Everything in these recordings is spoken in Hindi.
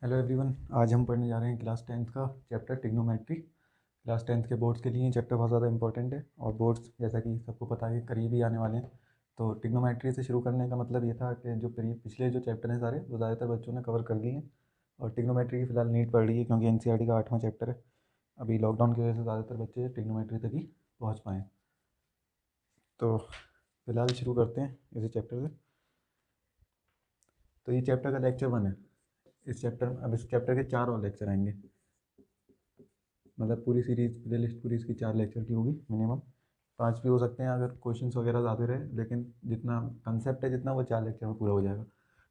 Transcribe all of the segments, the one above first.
हेलो एवरीवन, आज हम पढ़ने जा रहे हैं क्लास 10th का चैप्टर ट्रिग्नोमेट्री। क्लास 10th के बोर्ड्स के लिए ये चैप्टर बहुत ज़्यादा इंपॉर्टेंट है और बोर्ड्स जैसा कि सबको पता है करीब ही आने वाले हैं। तो ट्रिग्नोमेट्री से शुरू करने का मतलब ये था कि जो पिछले जो चैप्टर हैं सारे वो ज़्यादातर बच्चों ने कवर कर लिए हैं और ट्रिग्नोमेट्री की फ़िलहाल नीड पड़ रही है क्योंकि एनसीईआरटी का 8वां चैप्टर है। अभी लॉकडाउन की वजह से ज़्यादातर बच्चे ट्रिग्नोमेट्री तक ही पहुँच पाएँ। तो फ़िलहाल शुरू करते हैं इसी चैप्टर से। तो ये चैप्टर का लेक्चर 1 है। इस चैप्टर के 4 और लेक्चर आएंगे। मतलब पूरी सीरीज़ प्ले लिस्ट पूरी इसकी 4 लेक्चर की होगी मिनिमम। 5 भी हो सकते हैं अगर क्वेश्चंस वगैरह ज़्यादा रहे, लेकिन जितना कंसेप्ट है जितना वो 4 लेक्चर में पूरा हो जाएगा।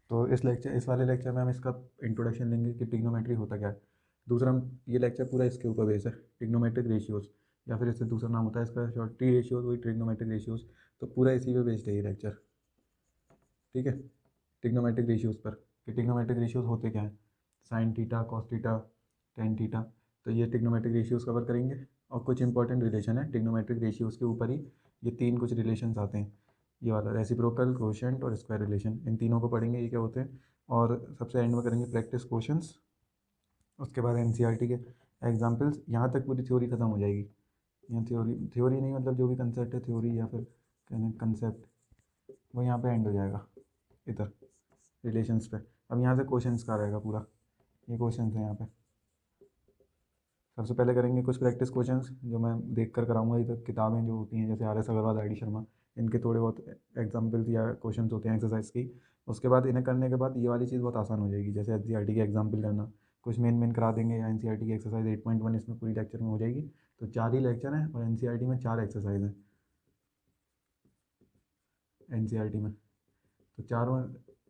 तो इस वाले लेक्चर में हम इसका इंट्रोडक्शन लेंगे कि ट्रिग्नोमेट्री होता क्या है। दूसरा हम ये लेक्चर पूरा इसके ऊपर बेस है, ट्रिग्नोमेट्रिक रेशियोज़, या फिर इससे दूसरा नाम होता है इसका शॉर्ट टी रेशियोज़, वही ट्रिग्नोमेट्रिक रेशियोज़। तो पूरा इसी पे बेस्ड है ये लेक्चर। ठीक है, ट्रिग्नोमेट्रिक रेशियोज़ पर कि ट्रिग्नोमेट्रिक रेशियोज़ होते क्या हैं, sine theta, cos theta, tan theta. तो ये ट्रिग्नोमेट्रिक रेशियोज़ कवर करेंगे और कुछ इंपॉर्टेंट रिलेशन है ट्रिग्नोमेट्रिक रेशियोज़ के ऊपर ही। ये 3 कुछ रिलेशंस आते हैं, ये वाला रेसिप्रोकल, कोशेंट और स्क्वायर रिलेशन। इन तीनों को पढ़ेंगे ये क्या होते हैं। और सबसे एंड में करेंगे प्रैक्टिस क्वेश्चंस। उसके बाद एनसीईआरटी के एग्जाम्पल्स। यहाँ तक पूरी थ्योरी ख़त्म हो जाएगी। यहाँ थ्योरी नहीं, मतलब जो भी कंसेप्ट है थ्योरी या फिर कहने कंसेप्ट, वो यहाँ पे एंड हो जाएगा इधर रिलेशंस पे। अब यहाँ से क्वेश्चंस का रहेगा पूरा, ये क्वेश्चंस हैं यहाँ पे। सबसे पहले करेंगे कुछ प्रैक्टिस क्वेश्चंस जो मैं देख कर कराऊंगा। इधर किताबें जो होती हैं जैसे RS अग्रवाल, ID शर्मा, इनके थोड़े बहुत एग्जाम्पल्स या क्वेश्चंस होते हैं एक्सरसाइज की। उसके बाद इन्हें करने के बाद ये वाली चीज़ बहुत आसान हो जाएगी, जैसे NCERT के एग्जाम्पल करना। कुछ मेन करा देंगे या NCERT की एक्सरसाइज 8.1 इसमें पूरी लेक्चर में हो जाएगी। तो 4 ही लेक्चर हैं और NCERT में 4 एक्सरसाइज हैं NCERT में। तो चारों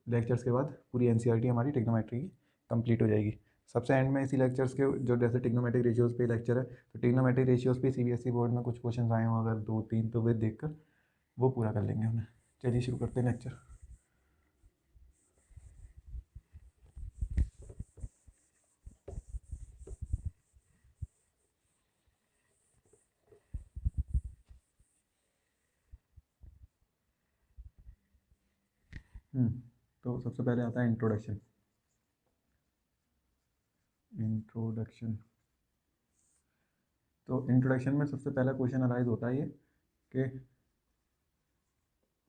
लेक्चर्स के बाद पूरी एनसीईआरटी हमारी ट्रिग्नोमेट्री की कंप्लीट हो जाएगी। सबसे एंड में इसी लेक्चर्स के जो जैसे ट्रिग्नोमेट्रिक रेशियोज़ पे लेक्चर है, तो ट्रिग्नोमेट्रिक रेशियोज़ पे सीबीएसई बोर्ड में कुछ क्वेश्चन आए हों अगर 2-3, तो वे देखकर वो पूरा कर लेंगे हमने। चलिए शुरू करते हैं लेक्चर। तो सबसे पहले आता है इंट्रोडक्शन। इंट्रोडक्शन तो इंट्रोडक्शन में सबसे पहला क्वेश्चन अराइज होता है ये कि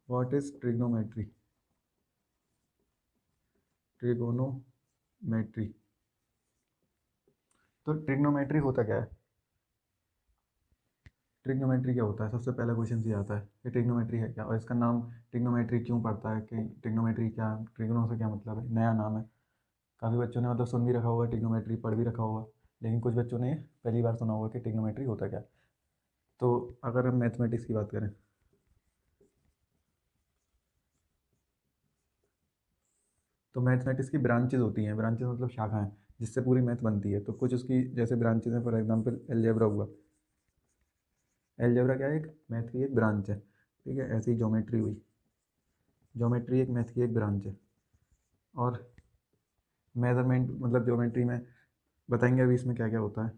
व्हाट इज़ ट्रिग्नोमेट्री, ट्रिगोनोमेट्री। तो ट्रिग्नोमेट्री होता क्या है, ट्रिग्नोमेट्री क्या होता है, सबसे पहला क्वेश्चन ये आता है कि ट्रिग्नोमेट्री है क्या और इसका नाम ट्रिग्नोमेट्री क्यों पड़ता है, कि ट्रिग्नोमेट्री क्या, ट्रिग्नो से क्या मतलब है, नया नाम है। काफ़ी बच्चों ने मतलब सुन भी रखा होगा ट्रिग्नोमेट्री, पढ़ भी रखा होगा, लेकिन कुछ बच्चों ने पहली बार सुना होगा कि ट्रिग्नोमेट्री होता क्या। तो अगर हम मैथमेटिक्स की बात करें, तो मैथमेटिक्स की ब्रांचेज होती हैं, ब्रांचेज मतलब शाखाएं जिससे पूरी मैथ बनती है। तो कुछ उसकी जैसे ब्रांचेज हैं, फॉर एग्जांपल एलजेब्रा हुआ। एलजेब्रा क्या है, एक मैथ की एक ब्रांच है। ठीक है, ऐसी ज्योमेट्री हुई, ज्योमेट्री एक मैथ की एक ब्रांच है। और मेजरमेंट मतलब ज्योमेट्री में बताएंगे अभी इसमें क्या क्या होता है,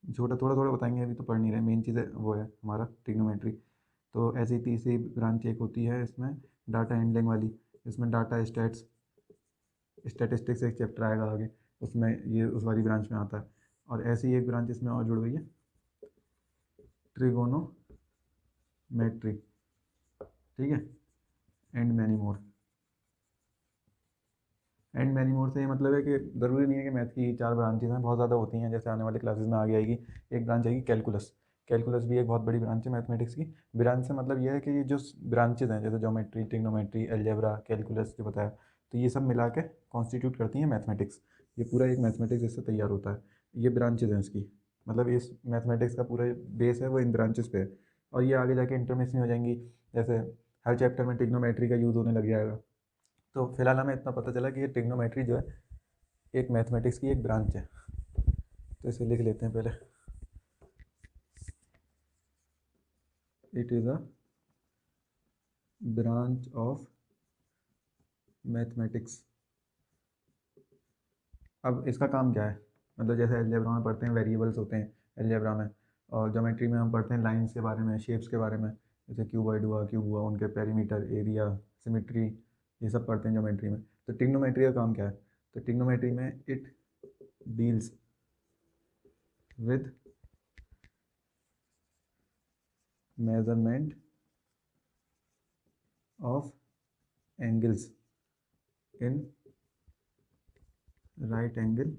छोटा थोड़ा थोड़ा बताएंगे, अभी तो पढ़ नहीं रहे। मेन चीज़ है वो है हमारा ट्रिग्नोमेट्री। तो ऐसी तीसरी ब्रांच एक होती है इसमें डाटा हैंडलिंग वाली। इसमें डाटा स्टैटिस्टिक्स एक चैप्टर आएगा आगे, उसमें ये उस वाली ब्रांच में आता है। और ऐसी ही एक ब्रांच इसमें और जुड़ गई है, ट्रिगोनोमेट्री। ठीक है, and many more. And many more से ये मतलब है कि ज़रूरी नहीं है कि मैथ की 4 ब्रांचेज हैं, बहुत ज़्यादा होती हैं। जैसे आने वाली क्लासेस में आगे आएगी एक ब्रांच आएगी कैलकुलस। कैलकुलस भी एक बहुत बड़ी ब्रांच है मैथमेटिक्स की। ब्रांच से मतलब ये है कि ये जो ब्रांचेज हैं जैसे ज्योमेट्री, ट्रिग्नोमेट्री, अलजेब्रा, कैलकुलस जो बताया, तो ये सब मिला के कॉन्स्टिट्यूट करती हैं मैथमेटिक्स। ये पूरा एक मैथमेटिक्स इससे तैयार होता है। ये ब्रांचेज हैं इसकी, मतलब इस मैथमेटिक्स का पूरा बेस है वो इन ब्रांचेस पे है। और ये आगे जाके इंटरमिक्स में हो जाएंगी, जैसे हर चैप्टर में ट्रिग्नोमेट्री का यूज़ होने लग जाएगा। तो फिलहाल हमें इतना पता चला कि ये ट्रिग्नोमेट्री जो है एक मैथमेटिक्स की एक ब्रांच है। तो इसे लिख लेते हैं पहले, it is a branch of mathematics. अब इसका काम क्या है, मतलब जैसे अलजेब्रा में पढ़ते हैं वेरिएबल्स होते हैं अलजेब्रा में, और ज्योमेट्री में हम पढ़ते हैं लाइंस के बारे में, शेप्स के बारे में, जैसे क्यूबॉइड हुआ, क्यूब हुआ, उनके पेरीमीटर, एरिया, सिमेट्री, ये सब पढ़ते हैं ज्योमेट्री में। तो ट्रिग्नोमेट्री का काम क्या है, तो ट्रिग्नोमेट्री में it deals with measurement of angles in right angle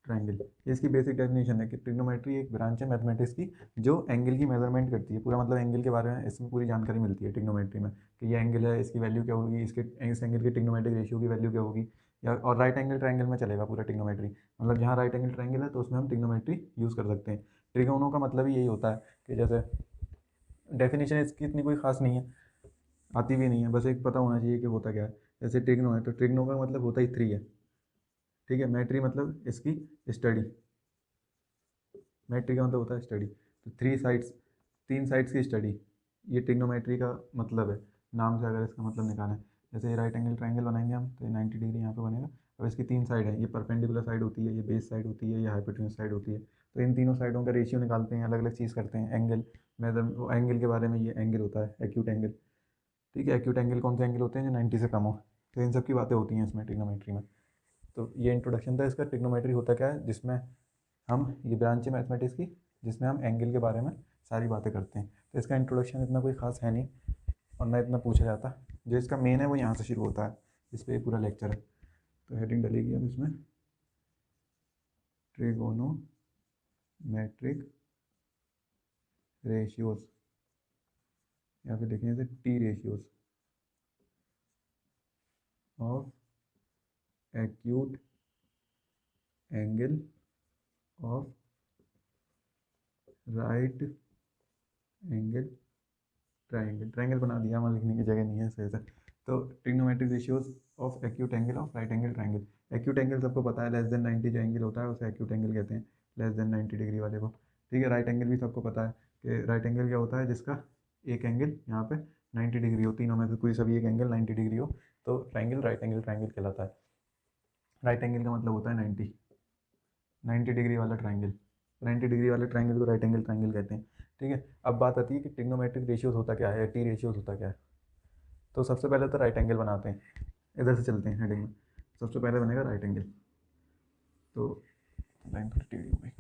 triangle. ये इसकी बेसिक डेफिनेशन है कि ट्रिग्नोमेट्री एक ब्रांच है मैथमेटिक्स की जो एंगल की मेजरमेंट करती है। पूरा मतलब एंगल के बारे में इसमें पूरी जानकारी मिलती है ट्रिग्नोमेट्री में कि ये एंगल है, इसकी वैल्यू क्या होगी, इसके इस एंगल की ट्रिग्नोमेट्रिक रेशियो की वैल्यू क्या होगी। या और राइट एंगल ट्रायंगल में चलेगा पूरा ट्रिग्नोमेट्री, मतलब जहाँ राइट एंगल ट्रायंगल है तो उसमें हम ट्रिग्नोमेट्री यूज़ कर सकते हैं। ट्रिगोनों का मतलब ही यही होता है कि जैसे डेफिनेशन इसकी इतनी कोई खास नहीं है, आती भी नहीं है, बस एक पता होना चाहिए कि होता क्या है। जैसे ट्रिग्नो है तो ट्रिग्नो का मतलब होता ही थ्री है, ठीक है। मैट्री मतलब इसकी स्टडी, मैट्री का मतलब होता है स्टडी, तो थ्री साइड्स, तीन साइड्स की स्टडी, ये ट्रिग्नोमेट्री का मतलब है। नाम से अगर इसका मतलब निकालें, जैसे राइट एंगल ट्रायंगल बनाएंगे हम तो ये 90 डिग्री यहाँ पे बनेगा। अब इसकी तीन साइड है, ये परपेंडिकुलर साइड होती है, ये बेस साइड होती है, ये हाइपोटेन्यूज साइड होती है। तो इन तीनों साइडों का रेशियो निकालते हैं, अलग अलग चीज़ करते हैं। एंगल मेजर एंगल के बारे में, ये एंगल होता है एक्यूट एंगल, ठीक है। एक्यूट एंगल कौन से एंगल होते हैं जो 90 से कम हो, तो इन सब की बातें होती हैं इसमें ट्रिग्नोमेट्री में। तो ये इंट्रोडक्शन था इसका। ट्रिग्नोमेट्री होता क्या है, जिसमें हम, ये ब्रांच है मैथमेटिक्स की जिसमें हम एंगल के बारे में सारी बातें करते हैं। तो इसका इंट्रोडक्शन इतना कोई खास है नहीं और ना इतना पूछा जाता। जो इसका मेन है वो यहाँ से शुरू होता है, इस पर पूरा लेक्चर है। तो हेडिंग डलेगी अब इसमें ट्रिगोनोमेट्रिक रेशियोज, या फिर देखें जैसे T ratios of acute angle of right angle triangle. Triangle बना दिया, वहाँ लिखने की जगह नहीं है सही से। तो trigonometric ratios of acute angle of right angle triangle. Acute angle सबको पता है, लेस देन 90 जो एंगल होता है उसे एक्यूट एंगल कहते हैं, लेस देन 90 डिग्री वाले को, ठीक है। राइट एंगल भी सबको पता है कि राइट एंगल क्या होता है, जिसका एक एंगल यहाँ पे 90 डिग्री हो, तीनों में से कोई सभी एक एंगल 90 डिग्री हो तो ट्रायंगल राइट एंगल ट्रायंगल कहलाता है। राइट एंगल का मतलब होता है 90 डिग्री वाला ट्रायंगल, 90 डिग्री वाले ट्रायंगल को राइट एंगल ट्रायंगल कहते हैं, ठीक है। अब बात आती है कि ट्रिग्नोमेट्रिक रेशियोज होता क्या है, टी रेशियोज होता क्या है। तो सबसे पहले तो राइट एंगल बनाते हैं, इधर से चलते हैं हेडिंग में। सबसे पहले बनेगा राइट एंगल, तो लाइन थोड़ी टेढ़ी हो गई।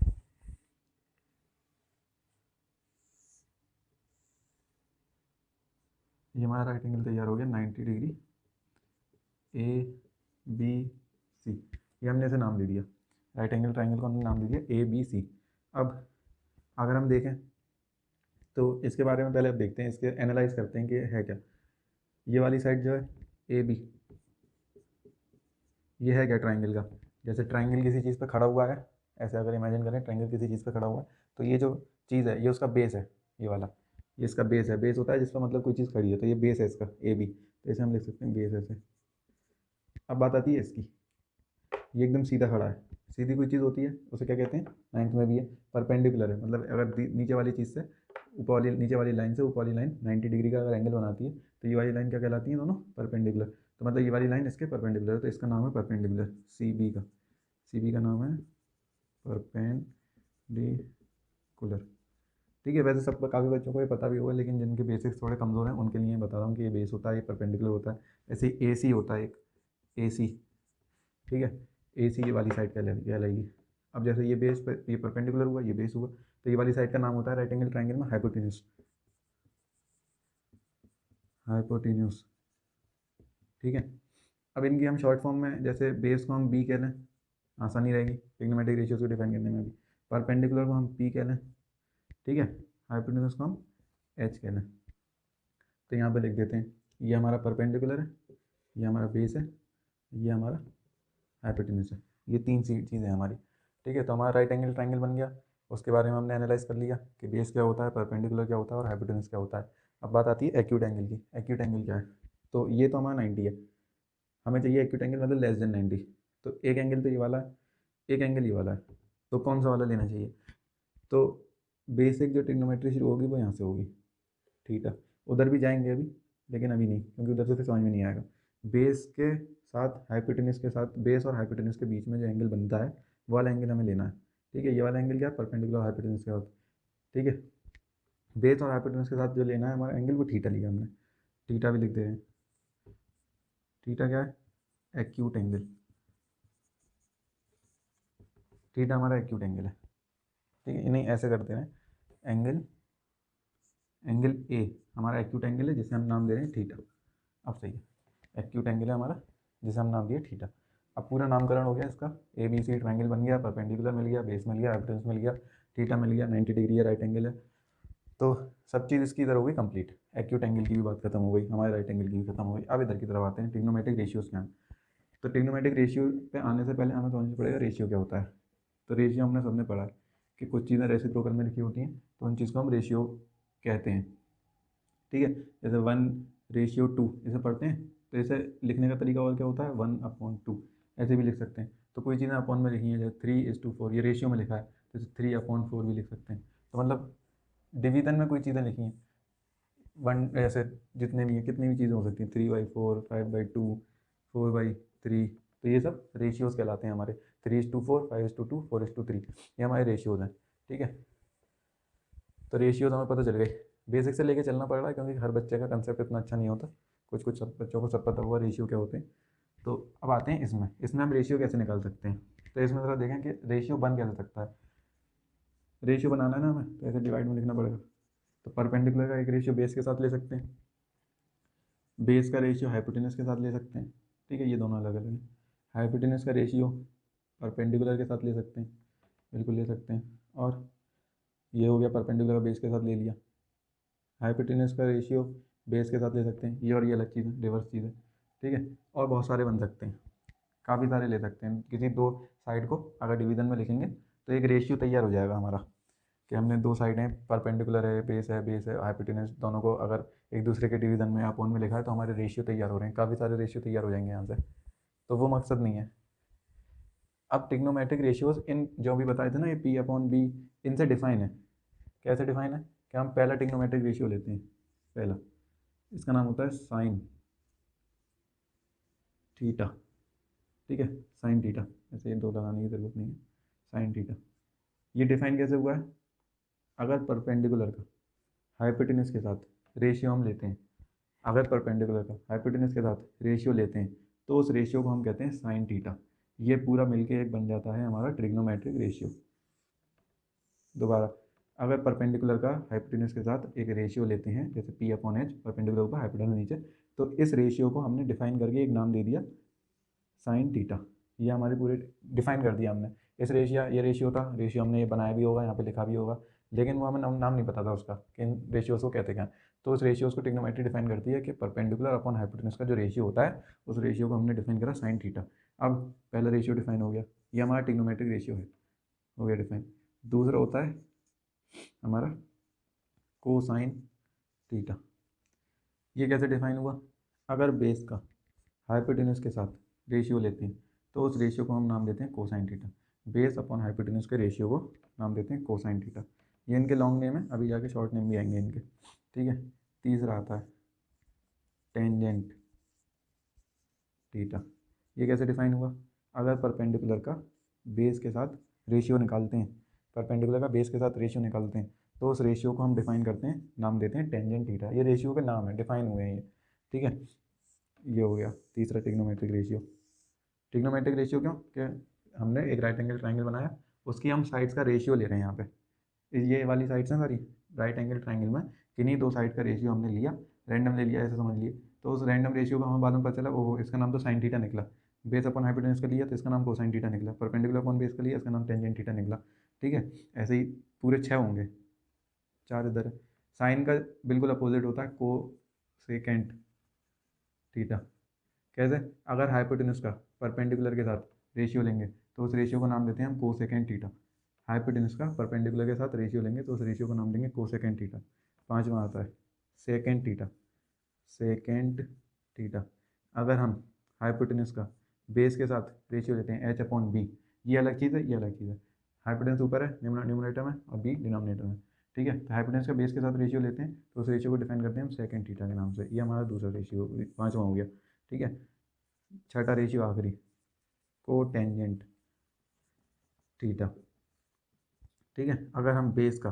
ये हमारा राइट एंगल तैयार हो गया 90 डिग्री, ए बी सी, ये हमने इसे नाम दे दिया, राइट एंगल ट्रायंगल को हमने नाम दे दिया ए बी सी। अब अगर हम देखें तो इसके बारे में पहले अब देखते हैं, इसके एनालाइज करते हैं कि है क्या। ये वाली साइड जो है ए बी, ये है क्या ट्रायंगल का। जैसे ट्रायंगल किसी चीज़ पर खड़ा हुआ है, ऐसे अगर इमेजिन करें ट्रायंगल किसी चीज़ पर खड़ा हुआ है, तो ये जो चीज़ है ये उसका बेस है, ये वाला, ये इसका बेस है। बेस होता है जिसका मतलब कोई चीज़ खड़ी है, तो ये बेस है इसका ए बी, तो इसे हम लिख सकते हैं बेस ऐसे। अब बात आती है इसकी, ये एकदम सीधा खड़ा है, सीधी कोई चीज़ होती है उसे क्या कहते हैं, नाइन्थ में भी है परपेंडिकुलर है, मतलब अगर नीचे वाली चीज़ से ऊपर वाली, नीचे वाली लाइन से ऊपर वाली लाइन 90 डिग्री का अगर एंगल बनाती है तो ये वाली लाइन क्या कहलाती है, दोनों परपेंडिकुलर। तो मतलब ये वाली लाइन इसके परपेंडिकुलर है, तो इसका नाम है परपेंडिकुलर, सी बी का, सी बी का नाम है परपेंडिकुलर, ठीक है। वैसे सब काफ़ी बच्चों को ये पता भी होगा, लेकिन जिनके बेसिक्स थोड़े कमज़ोर हैं उनके लिए बता रहा हूँ कि ये बेस होता है, ये परपेंडिकुलर होता है। ऐसे ही ए सी होता है एक, ए सी, ठीक है। ए सी वाली साइड कहलाएगी। अब जैसे ये बेस पर, ये परपेंडिकुलर हुआ, ये बेस हुआ, तो ये वाली साइड का नाम होता है राइट एंगल ट्रायंगल में हाइपोटेन्यूज, हाइपोटेन्यूज, ठीक है। अब इनकी हम शॉर्ट फॉर्म में, जैसे बेस को हम बी कह लें, आसानी रहेगी ट्रिग्नोमेट्रिक रेशियोज को डिफाइन करने में भी। परपेंडिकुलर को हम पी कह लें, ठीक है। हाइपोटेन्यूज को हम एच कह लें। तो यहाँ पे लिख देते हैं, ये हमारा परपेंडिकुलर है, ये हमारा बेस है, ये हमारा हाइपोटेन्यूज है, ये तीन चीज़ें हैं हमारी, ठीक है। तो हमारा राइट एंगल ट्रायंगल बन गया, उसके बारे में हमने एनालाइज कर लिया कि बेस क्या होता है, परपेंडिकुलर क्या होता है और हाइपोटेन्यूज क्या होता है। अब बात आती है एक्यूट एंगल की। एक्यूट एंगल क्या है, तो ये तो हमारा 90 है, हमें चाहिए एक्यूट एंगल मतलब लेस देन 90। तो एक एंगल तो ये वाला है, एक एंगल ये वाला है, तो कौन सा वाला लेना चाहिए। तो बेसिक जो ट्रिग्नोमेट्री शुरू होगी वो यहाँ से होगी, ठीक है। उधर भी जाएंगे अभी, लेकिन अभी नहीं, क्योंकि उधर से फिर समझ में नहीं आएगा। बेस के साथ हाइपोटेन्यूज के साथ, बेस और हाइपोटेन्यूज के बीच में जो एंगल बनता है वो वाला एंगल हमें लेना है, ठीक है। ये वाला एंगल क्या है, परपेंडिकुलर हाइपोटेन्यूज के साथ, ठीक है। बेस और हाइपोटेन्यूज के साथ जो लेना है हमारा एंगल, वो थीटा लिया हमने, थीटा भी लिख दे रहे हैं। थीटा क्या है, एक्यूट एंगल, थीटा हमारा एक्यूट एंगल है, ठीक है। इन्हें ऐसे करते हैं, एंगल ए हमारा एक्यूट एंगल है जिसे हम नाम दे रहे हैं थीटा। अब सही है, एक्यूट एंगल है हमारा जिसे हम नाम दिए थीटा। अब पूरा नामकरण हो गया इसका, ए बी सी ट्रायंगल बन गया, परपेंडिकुलर मिल गया, बेस मिल गया, हाइपोटेन्यूज मिल गया, थीटा मिल गया, 90 डिग्री है, राइट एंगल है। तो सब चीज़ इसकी इधर हो गई कंप्लीट, एक्यूट एंगल की भी बात खत्म हो गई, हमारे राइट एंगल की भी खत्म हो गई। अब इधर की तरफ आते हैं, ट्रिग्नोमेट्रिक रेशियोज क्या है। तो ट्रिग्नोमेट्रिक रेशियो पे आने से पहले हमें समझना पड़ेगा रेशियो क्या होता है। तो रेशियो हमने सबने पढ़ा है कि कुछ चीज़ें रेसिप्रोकल में लिखी होती हैं तो उन चीज़ को हम रेशियो कहते हैं, ठीक है। जैसे 1:2 इसे पढ़ते हैं, तो इसे लिखने का तरीका और क्या होता है, 1/2 ऐसे भी लिख सकते हैं। तो कोई चीज़ें अपॉन में लिखी हैं, जैसे 3:4 ये रेशियो में लिखा है, तो इसे 3/4 भी लिख सकते हैं। तो मतलब डिवीज़न में कोई चीज़ें लिखी हैं, वन ऐसे जितने भी हैं, कितनी भी चीज़ें हो सकती हैं, 3/4, 5/2, 4/3, तो ये सब रेशियोज़ कहलाते हैं हमारे। 3:4, 5:2, 4:3 ये हमारे रेशियोज़ हैं, ठीक है। तो रेशियोज़ हमें पता चल गई, बेसिक से लेके चलना पड़ रहा है क्योंकि हर बच्चे का कंसेप्ट इतना अच्छा नहीं होता, कुछ कुछ सब बच्चों को सब पता हुआ रेशियो क्या होते हैं। तो अब आते हैं इसमें, हम रेशियो कैसे निकाल सकते हैं। तो इसमें ज़रा देखें कि रेशियो बन कैसे सकता है। रेशियो बनाना है ना हमें, तो ऐसे डिवाइड में लिखना पड़ेगा। तो परपेंडिकुलर का एक रेशियो बेस के साथ ले सकते हैं, बेस का रेशियो हाइपोटेनस के साथ ले सकते हैं, ठीक है, ये दोनों अलग अलग हैं। हाइपोटेनस का रेशियो परपेंडिकुलर के साथ ले सकते हैं, बिल्कुल ले सकते हैं। और ये हो गया परपेंडिकुलर का बेस के साथ ले लिया। हाइपोटेनस का रेशियो बेस के साथ ले सकते हैं, ये और ये अलग चीज़ है, रिवर्स चीज़ है, ठीक है। और बहुत सारे बन सकते हैं, काफ़ी सारे ले सकते हैं। किसी दो साइड को अगर डिवीज़न में लिखेंगे तो एक रेशियो तैयार हो जाएगा हमारा, कि हमने दो साइडें परपेंडिकुलर है, बेस है हाइपोटेनस, दोनों को अगर एक दूसरे के डिवीज़न में अपॉन में लिखा है तो हमारे रेशियो तैयार हो रहे हैं, काफ़ी सारे रेशियो तैयार हो जाएंगे यहाँ से। तो वो मकसद नहीं है। अब ट्रिग्नोमेट्रिक रेशियोज इन जो भी बताए थे ना, ये P/B इनसे डिफाइन है। कैसे डिफाइन है कि हम पहला ट्रिग्नोमेट्रिक रेशियो लेते हैं, पहला इसका नाम होता है साइन थीटा, ठीक है, साइन थीटा, ऐसे ये दो लगाने की ज़रूरत नहीं है, साइन थीटा। ये डिफाइन कैसे हुआ है, अगर परपेंडिकुलर का हाइपोटेनस के साथ रेशियो हम लेते हैं, अगर परपेंडिकुलर का हाइपोटेनस के साथ रेशियो लेते हैं तो उस रेशियो को हम कहते हैं साइन थीटा। ये पूरा मिलके एक बन जाता है हमारा ट्रिग्नोमेट्रिक रेशियो। दोबारा, अगर परपेंडिकुलर का हाइपोटेनस के साथ एक रेशियो लेते हैं, जैसे P/H, परपेंडिकुलर ऊपर हाइपोटेनस नीचे, तो इस रेशियो को हमने डिफाइन करके एक नाम दे दिया साइन थीटा। ये हमारे पूरे डिफाइन कर दिया हमने। इस रेशियो, ये रेशियो था, रेशियो हमने ये बनाया भी होगा, यहाँ पे लिखा भी होगा, लेकिन वो हमें नाम नहीं पता था उसका कि इन रेशियोज़ को कहते क्या। तो उस रेशियोज़ को ट्रिग्नोमेट्री डिफाइन करती है कि परपेंडिकुलर अपॉन हाइपोटेनस का जो रेशियो होता है, उस रेशियो को हमने डिफाइन करा साइन थीटा। अब पहला रेशियो डिफाइन हो गया, ये हमारा ट्रिग्नोमेट्रिक रेशियो है, हो गया डिफाइन। दूसरा होता है हमारा कोसाइन थीटा। ये कैसे डिफाइन हुआ, अगर बेस का हाइपोटेनस के साथ रेशियो लेते हैं तो उस रेशियो को हम नाम देते हैं cosine theta. Base upon hypotenuse के रेशियो को नाम देते हैं कोसाइन थीटा। ये इनके लॉन्ग नेम है, अभी जाके शॉर्ट नेम भी आएंगे इनके, ठीक है। तीसरा आता है टेंजेंट थीटा। ये कैसे डिफाइन हुआ, अगर परपेंडिकुलर का बेस के साथ रेशियो निकालते हैं, परपेंडिकुलर का बेस के साथ रेशियो निकालते हैं तो उस रेशियो को हम डिफाइन करते हैं, नाम देते हैं टेंजेंट थीटा। ये रेशियो के नाम है, डिफाइन हुए हैं ये, ठीक है। ये हो गया तीसरा ट्रिग्नोमेट्रिक रेशियो। ट्रिग्नोमेट्रिक रेशियो क्यों, कि हमने एक राइट एंगल ट्राइंगल बनाया, उसकी हम साइड्स का रेशियो ले रहे हैं यहाँ पे, ये वाली साइड्स हैं सारी राइट एंगल ट्राइंगल में, किन्हीं दो साइड का रेशियो हमने लिया, रैंडम ले लिया, ऐसे समझ लिए। तो उस रैंडम रेशियो का हमें बाद में पता चला, वो इसका नाम तो साइन थीटा निकला। बेस अपन हाइपोटेनस का लिया तो इसका नाम कोसाइन थीटा निकला, परपेंडिकुलर अपन बेस का लिया, इसका नाम टेंजेंट थीटा निकला, ठीक है। ऐसे ही पूरे 6 होंगे, 4 इधर है। साइन का बिल्कुल अपोजिट होता है को सेकेंड थीटा। कैसे, अगर हाइपोटेनस का परपेंडिकुलर के साथ रेशियो लेंगे तो उस रेशियो को नाम देते हैं हम कोसेकेंड थीटा। हाइपोटेनस का परपेंडिकुलर के साथ रेशियो लेंगे तो उस रेशियो को नाम देंगे कोसेकेंड थीटा। पांचवा आता है सेकेंड थीटा, सेकेंड थीटा। अगर हम हाइपोटेनस का बेस के साथ रेशियो लेते हैं H/B, ये अलग चीज़ है, ये अलग चीज़ है। हाइपोटेनस ऊपर है न्यूमरेटर में और बी डिनोमिनेटर में, ठीक है। तो हाइपोटेनस का बेस के साथ रेशियो लेते हैं तो उस रेशियो को डिफाइन करते हैं हम सेकेंड थीटा के नाम से। ये हमारा दूसरा रेशियो, पाँचवा हो गया, ठीक है। छठा रेशियो आखिरी, को टेंजेंट थीटा, ठीक है। अगर हम बेस का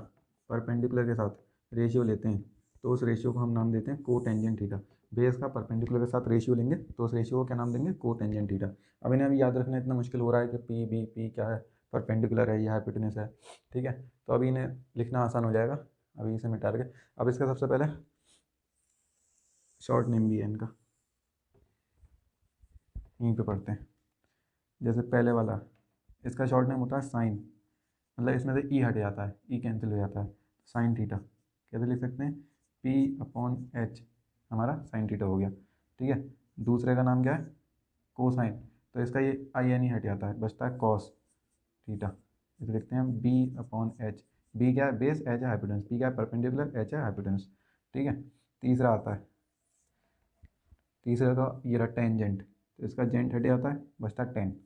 परपेंडिकुलर के साथ रेशियो लेते हैं तो उस रेशियो को हम नाम देते हैं को टेंजेंट थीटा। बेस का परपेंडिकुलर के साथ रेशियो लेंगे तो उस रेशियो को क्या नाम देंगे, को टेंजेंट थीटा। अब इन्हें अभी याद रखना इतना मुश्किल हो रहा है कि पी क्या है, परपेंडिकुलर है, ये हाइपोटेन्यूस है। ठीक है, तो अभी इन्हें लिखना आसान हो जाएगा। अभी इसे मिटा के अब इसका सबसे पहले शॉर्ट नेम भी है इनका, यहीं पे पढ़ते हैं। जैसे पहले वाला, इसका शॉर्ट नेम होता है साइन, मतलब इसमें से ई हट जाता है, ई कैंसिल हो जाता है, साइन थीटा। कैसे लिख सकते हैं, P/H हमारा साइन थीटा हो गया। ठीक है, दूसरे का नाम क्या है, कोसाइन, तो इसका ये आई एन ई हट जाता है, बचता है कॉस थीटा। इसे लिखते हैं B/H। बी क्या है, बेस, एच है हाइपोटेन्यूस, बी क्या है, परपेंडिकुलर, एच है हाइपोटेन्यूस। ठीक है, तीसरा आता है, तीसरे का ये रहा टेंजेंट, तो इसका जेंट हट जाता है, बचता है टेन,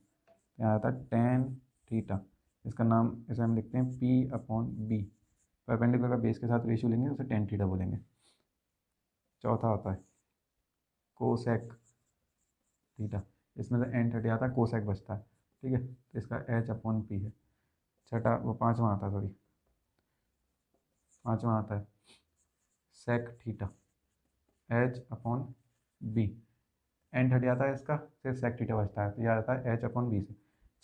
यहाँ आता है टेन थीटा। इसका नाम इसे हम लिखते हैं P/B। परपेंडिकुलर का बेस के साथ रेशियो लेंगे तो उसे टेन थीटा बोलेंगे। चौथा आता है कोसेक थीटा, इसमें से एन हट जाता है, कोसेक बचता है। ठीक है, तो इसका H/P है। छठा वो पाँचवा आता है, सॉरी पाँचवा आता है सेक थीटा, H/B। एंड हट जाता है इसका, सिर्फ सेक थीटा बचता है, तो यह आता है H/B से।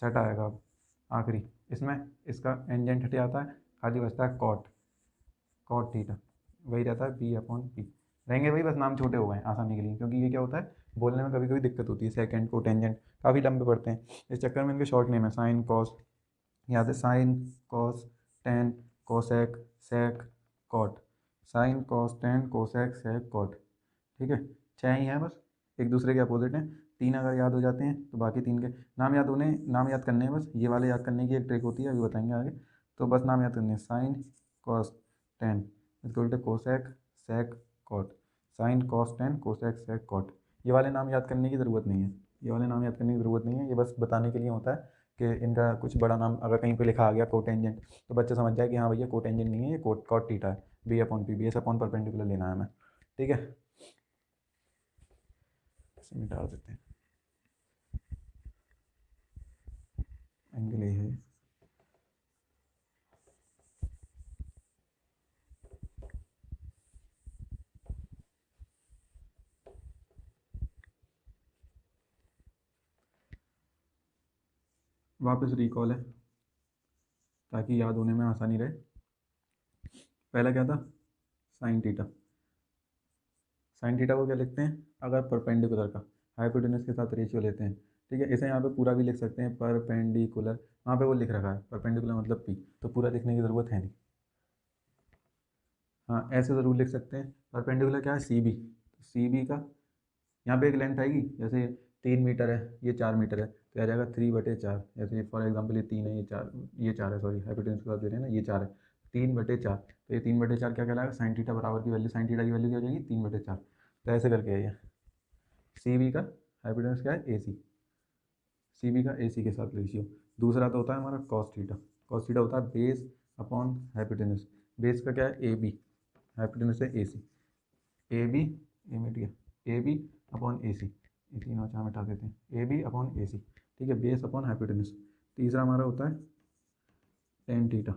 छठा आएगा अब आखिरी, इसमें इसका एंजेंट हट जाता है, खाली बचता है कॉट, कॉट थीटा, वही रहता है B/P। रहेंगे वही, बस नाम छोटे हो गए आसानी के लिए, क्योंकि ये क्या होता है बोलने में कभी कभी दिक्कत होती है, सेकेंड को टेंजेंट काफ़ी लंबे पड़ते हैं, इस चक्कर में इनके शॉर्ट नेम है साइन कॉस, याद है sine cos tan cosec sec cot, sine cos tan cosec sec cot. ठीक है, छः ही हैं बस, एक दूसरे के अपोजिट हैं। तीन अगर याद हो जाते हैं तो बाकी तीन के नाम याद होने, नाम याद करने हैं बस, ये वाले याद करने की एक ट्रिक होती है, अभी बताएंगे आगे। तो बस नाम याद करने हैं, साइन कॉस टेन, इसको बोलते cosec sec cot, sine cos tan cosec sec cot. ये वाले नाम याद करने की ज़रूरत नहीं है, ये वाले नाम याद करने की ज़रूरत नहीं है, ये बस बताने के लिए होता है कि इनका कुछ बड़ा नाम अगर कहीं पे लिखा आ गया कोटेंजेंट, तो बच्चा समझ जाए कि हाँ भैया कोटेंजेंट नहीं है, ये कोट कॉट थीटा है, B/P, बेस अपॉन परपेंडिकुलर लेना है हमें। ठीक है, इसे मिटा देते हैं, एंगल ये है। वापस रिकॉल है ताकि याद होने में आसानी रहे। पहला क्या था, साइन थीटा, साइन थीटा को क्या लिखते हैं, अगर परपेंडिकुलर का हाइपोटेन्यूस के साथ रेशियो लेते हैं। ठीक है, इसे यहाँ पे पूरा भी लिख सकते हैं, परपेंडिकुलर, वहाँ पे वो लिख रखा है परपेंडिकुलर मतलब P, तो पूरा लिखने की ज़रूरत है नहीं। हाँ, ऐसे ज़रूर लिख सकते हैं, परपेंडिकुलर क्या है, सी बी का यहाँ पे एक लेंथ आएगी, जैसे 3 मीटर है, ये 4 मीटर है, तो आ जाएगा 3/4। जैसे फॉर एग्जांपल ये 3 है, ये चार है, सॉरी हाइपोटेन्यूस के साथ दे रहे हैं ना, ये 4 है, 3/4, तो ये 3/4 क्या कहलाएगा, साइन थीटा बराबर की वैल्यू, साइन थीटा की वैल्यू क्या हो जाएगी, 3/4। तो ऐसे करके है ये, सी बी का हाइपोटेन्यूस क्या है, सी बी का ए सी के साथ रेशियो। दूसरा तो होता है हमारा कॉस थीटा, कॉस थीटा होता है बेस अपॉन हाइपोटेन्यूस, बेस का क्या है, ए बी, हाइपोटेन्यूस है ए सी, ए बी, ए मिट गया, ए बी अपॉन ए सी, ये तीनों चार मिटा देते हैं, ए बी अपॉन ए सी। ठीक है, बेस अपॉन हाइपोटेन्यूस। तीसरा हमारा होता है टेन थीटा,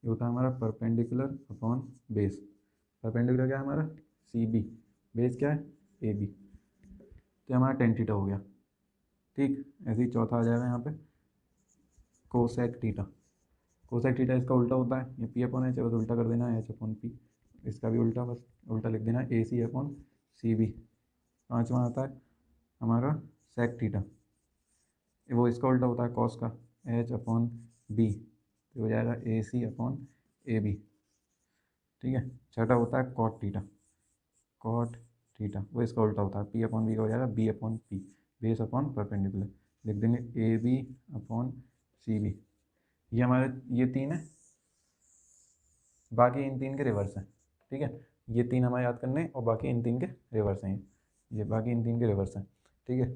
ये होता है हमारा परपेंडिकुलर अपॉन बेस, परपेंडिकुलर क्या है हमारा, सी बी, बेस क्या है, ए बी, तो हमारा टेन थीटा हो गया। ठीक, ऐसे ही चौथा आ जाएगा यहाँ पे कोसेक थीटा, कोसेक थीटा इसका उल्टा होता है, ये P/H है, बस उल्टा कर देना है H/P, इसका भी उल्टा, बस उल्टा लिख देना है AC/CB। पाँचवा आता है हमारा सेक थीटा, वो इसका उल्टा होता है कॉस का, H/B, तो हो जाएगा AC/AB। ठीक है, छठा होता है कॉट थीटा, कॉट थीटा वो इसका उल्टा होता है, P/B का हो जाएगा B/P, बेस अपॉन परपेंडिकुलर, लिख देंगे AB/CB। ये हमारे ये तीन है, बाकी इन तीन के रिवर्स हैं। ठीक है, ये तीन हमें याद करने और बाकी इन तीन के रिवर्स हैं, ये बाकी इन तीन के रिवर्स हैं। ठीक है,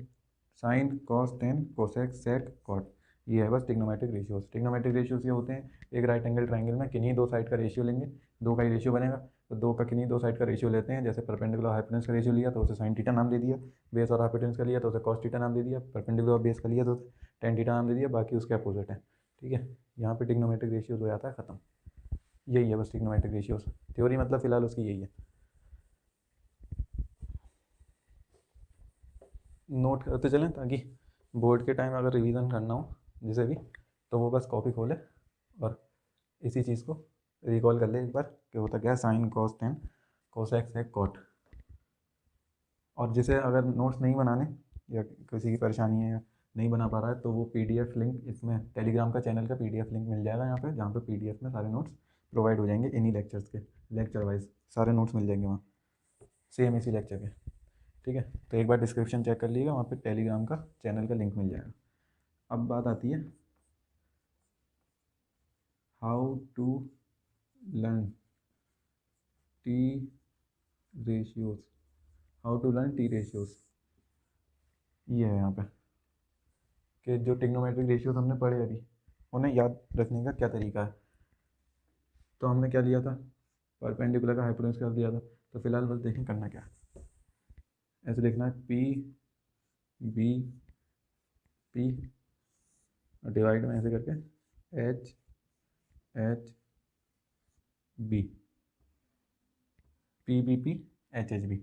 sine cos tan cosec sec cot, ये है बस ट्रिग्नोमेट्रिक रेशियोज। ट्रिग्नोमेट्रिक रेशियोज ये होते हैं, एक राइट एंगल ट्राइंगल में किन्हीं दो साइड का रेशियो लेंगे, दो का ही रेशियो बनेगा, तो दो का किन्हीं दो साइड का रेशियो लेते हैं, जैसे परपेंडिकुलर हाइपोटेन्यूस का रेशियो लिया तो उसे साइन थीटा नाम दे दिया, बेस और हाइपोटेन्यूस का लिया तो उसे कॉस थीटा नाम दे दिया, परपेंडिकुलर और बेस का लिया तो उसे टेन थीटा नाम दे दिया, बाकी उसके अपोजिट है। ठीक है, यहाँ पे ट्रिग्नोमेट्रिक रेशियोज हो जाता है खत्म, यही है बस ट्रिग्नोमेट्रिक रेशियोज, थ्योरी मतलब फिलहाल उसकी यही है। नोट करते चलें ताकि बोर्ड के टाइम अगर रिवीजन करना हो जिसे भी, तो वो बस कॉपी खोले और इसी चीज़ को रिकॉल कर ले एक बार कि होता क्या है, sine cos tan cosec sec cot. और जिसे अगर नोट्स नहीं बनाने या किसी की परेशानी है या नहीं बना पा रहा है, तो वो पीडीएफ लिंक इसमें टेलीग्राम का चैनल का पीडीएफ लिंक मिल जाएगा यहाँ पे, जहाँ पे पीडीएफ में सारे नोट्स प्रोवाइड हो जाएंगे इन्हीं लेक्चर्स के, लेक्चर वाइज सारे नोट्स मिल जाएंगे वहाँ सेम इसी लेक्चर के। ठीक है, तो एक बार डिस्क्रिप्शन चेक कर लीजिएगा, वहाँ पे टेलीग्राम का चैनल का लिंक मिल जाएगा। अब बात आती है how to learn T ratios, how to learn T ratios. ये है यहाँ पे कि जो टिग्नोमेट्रिक रेशियोज हमने पढ़े अभी, उन्हें याद रखने का क्या तरीका है। तो हमने क्या लिया था, परपेंडिकुलर का हाइपोटेन्यूज कर दिया था। तो फिलहाल बस देखें करना क्या है, ऐसे लिखना है पी बी पी और डिवाइड में ऐसे करके H H B, P B P H H B.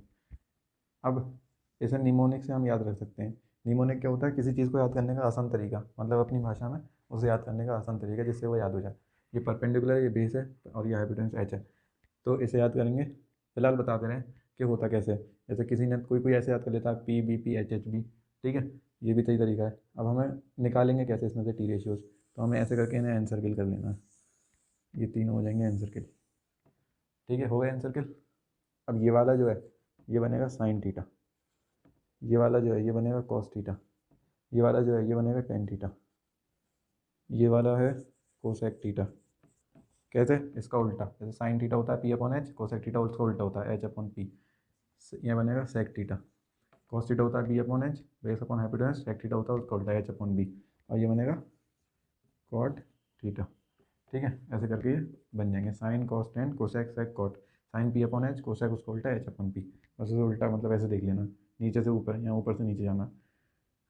अब इसे निमोनिक से हम याद रख सकते हैं। निमोनिक क्या होता है, किसी चीज़ को याद करने का आसान तरीका, मतलब अपनी भाषा में उसे याद करने का आसान तरीका जिससे वो याद हो जाए। ये परपेंडिकुलर, ये बेस है और ये हाइपोटेन्यूज एच है, तो इसे याद करेंगे। फिलहाल बता दे रहे हैं कि होता कैसे है। जैसे किसी ने कोई कोई ऐसे याद कर लेता है P B P H H B, ठीक है, ये भी सही तरीका है। अब हमें निकालेंगे कैसे इसमें से टी रेशियोज, तो हमें ऐसे करके इन्हें एन सर्किल कर लेना है, ये तीनों हो जाएंगे एन सर्किल। ठीक है, हो गया एन सर्किल। अब ये वाला जो है ये बनेगा साइन थीटा, ये वाला जो है ये बनेगा कॉस थीटा, ये वाला जो है ये बनेगा टेन थीटा, ये वाला है कोसेक थीटा। कैसे, इसका उल्टा, जैसे साइन थीटा होता है P upon H, cosec theta उसका उल्टा होता है एच अपॉन पी, ये बनेगा सेक थीटा। कॉस थीटा होता है B upon H base upon hypotenuse, sec theta होता है उसका उल्टा एच अपॉन बी, और ये बनेगा कॉट थीटा। ठीक है, ऐसे करके ये बन जाएंगे sine cos tan cosec sec cot, sine P upon H cosec उसका उल्टा एच अपॉन पी। बस उसे उल्टा मतलब ऐसे देख लेना, नीचे से ऊपर या ऊपर से नीचे जाना।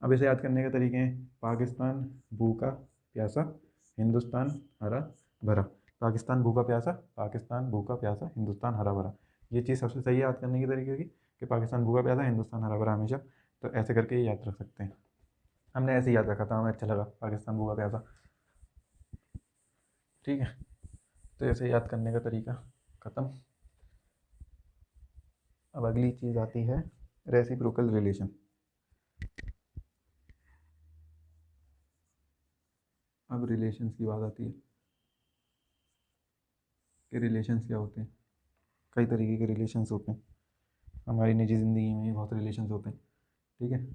अब इसे याद करने के तरीके हैं, पाकिस्तान भूखा प्यासा हिंदुस्तान हरा भरा, पाकिस्तान भूखा प्यासा, पाकिस्तान भूखा प्यासा हिंदुस्तान हरा भरा। ये चीज़ सबसे सही है याद करने के तरीके की कि पाकिस्तान भूखा प्यासा हिंदुस्तान हरा भरा हमेशा। तो ऐसे करके ये याद रख सकते हैं। हमने ऐसे ही याद रखा था, हमें अच्छा लगा पाकिस्तान भूखा प्यासा। ठीक है, तो ऐसे याद करने का तरीका ख़त्म। अब अगली चीज़ आती है रेसिप्रोकल रिलेशन। अब रिलेशंस की बात आती है कि रिलेशंस क्या होते हैं। कई तरीके के रिलेशंस होते हैं, हमारी निजी ज़िंदगी में भी बहुत रिलेशंस होते हैं। ठीक है,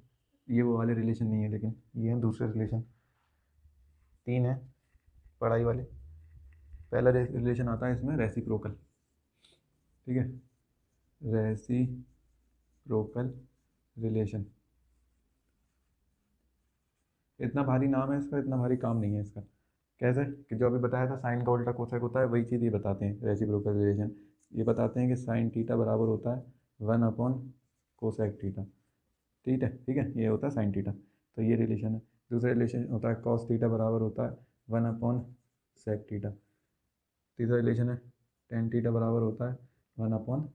ये वो वाले रिलेशन नहीं है, लेकिन ये हैं दूसरे रिलेशन। तीन है पढ़ाई वाले। पहला रिलेशन आता है इसमें रेसिप्रोकल। ठीक है, रेसिप्रोकल रिलेशन, इतना भारी नाम है इसका, इतना भारी काम नहीं है इसका। कैसे कि जो अभी बताया था साइन का उल्टा कोसेक होता है, वही चीज़ ये बताते हैं रेसिप्रोकल रिलेशन। ये बताते हैं कि साइन थीटा बराबर होता है वन अपॉन कोसेक थीटा। ठीक है, ये होता है साइन थीटा, तो ये रिलेशन है। दूसरा रिलेशन होता है कॉस थीटा बराबर होता है वन अपॉन सेक थीटा। तीसरा रिलेशन है टेन थीटा बराबर होता है one upon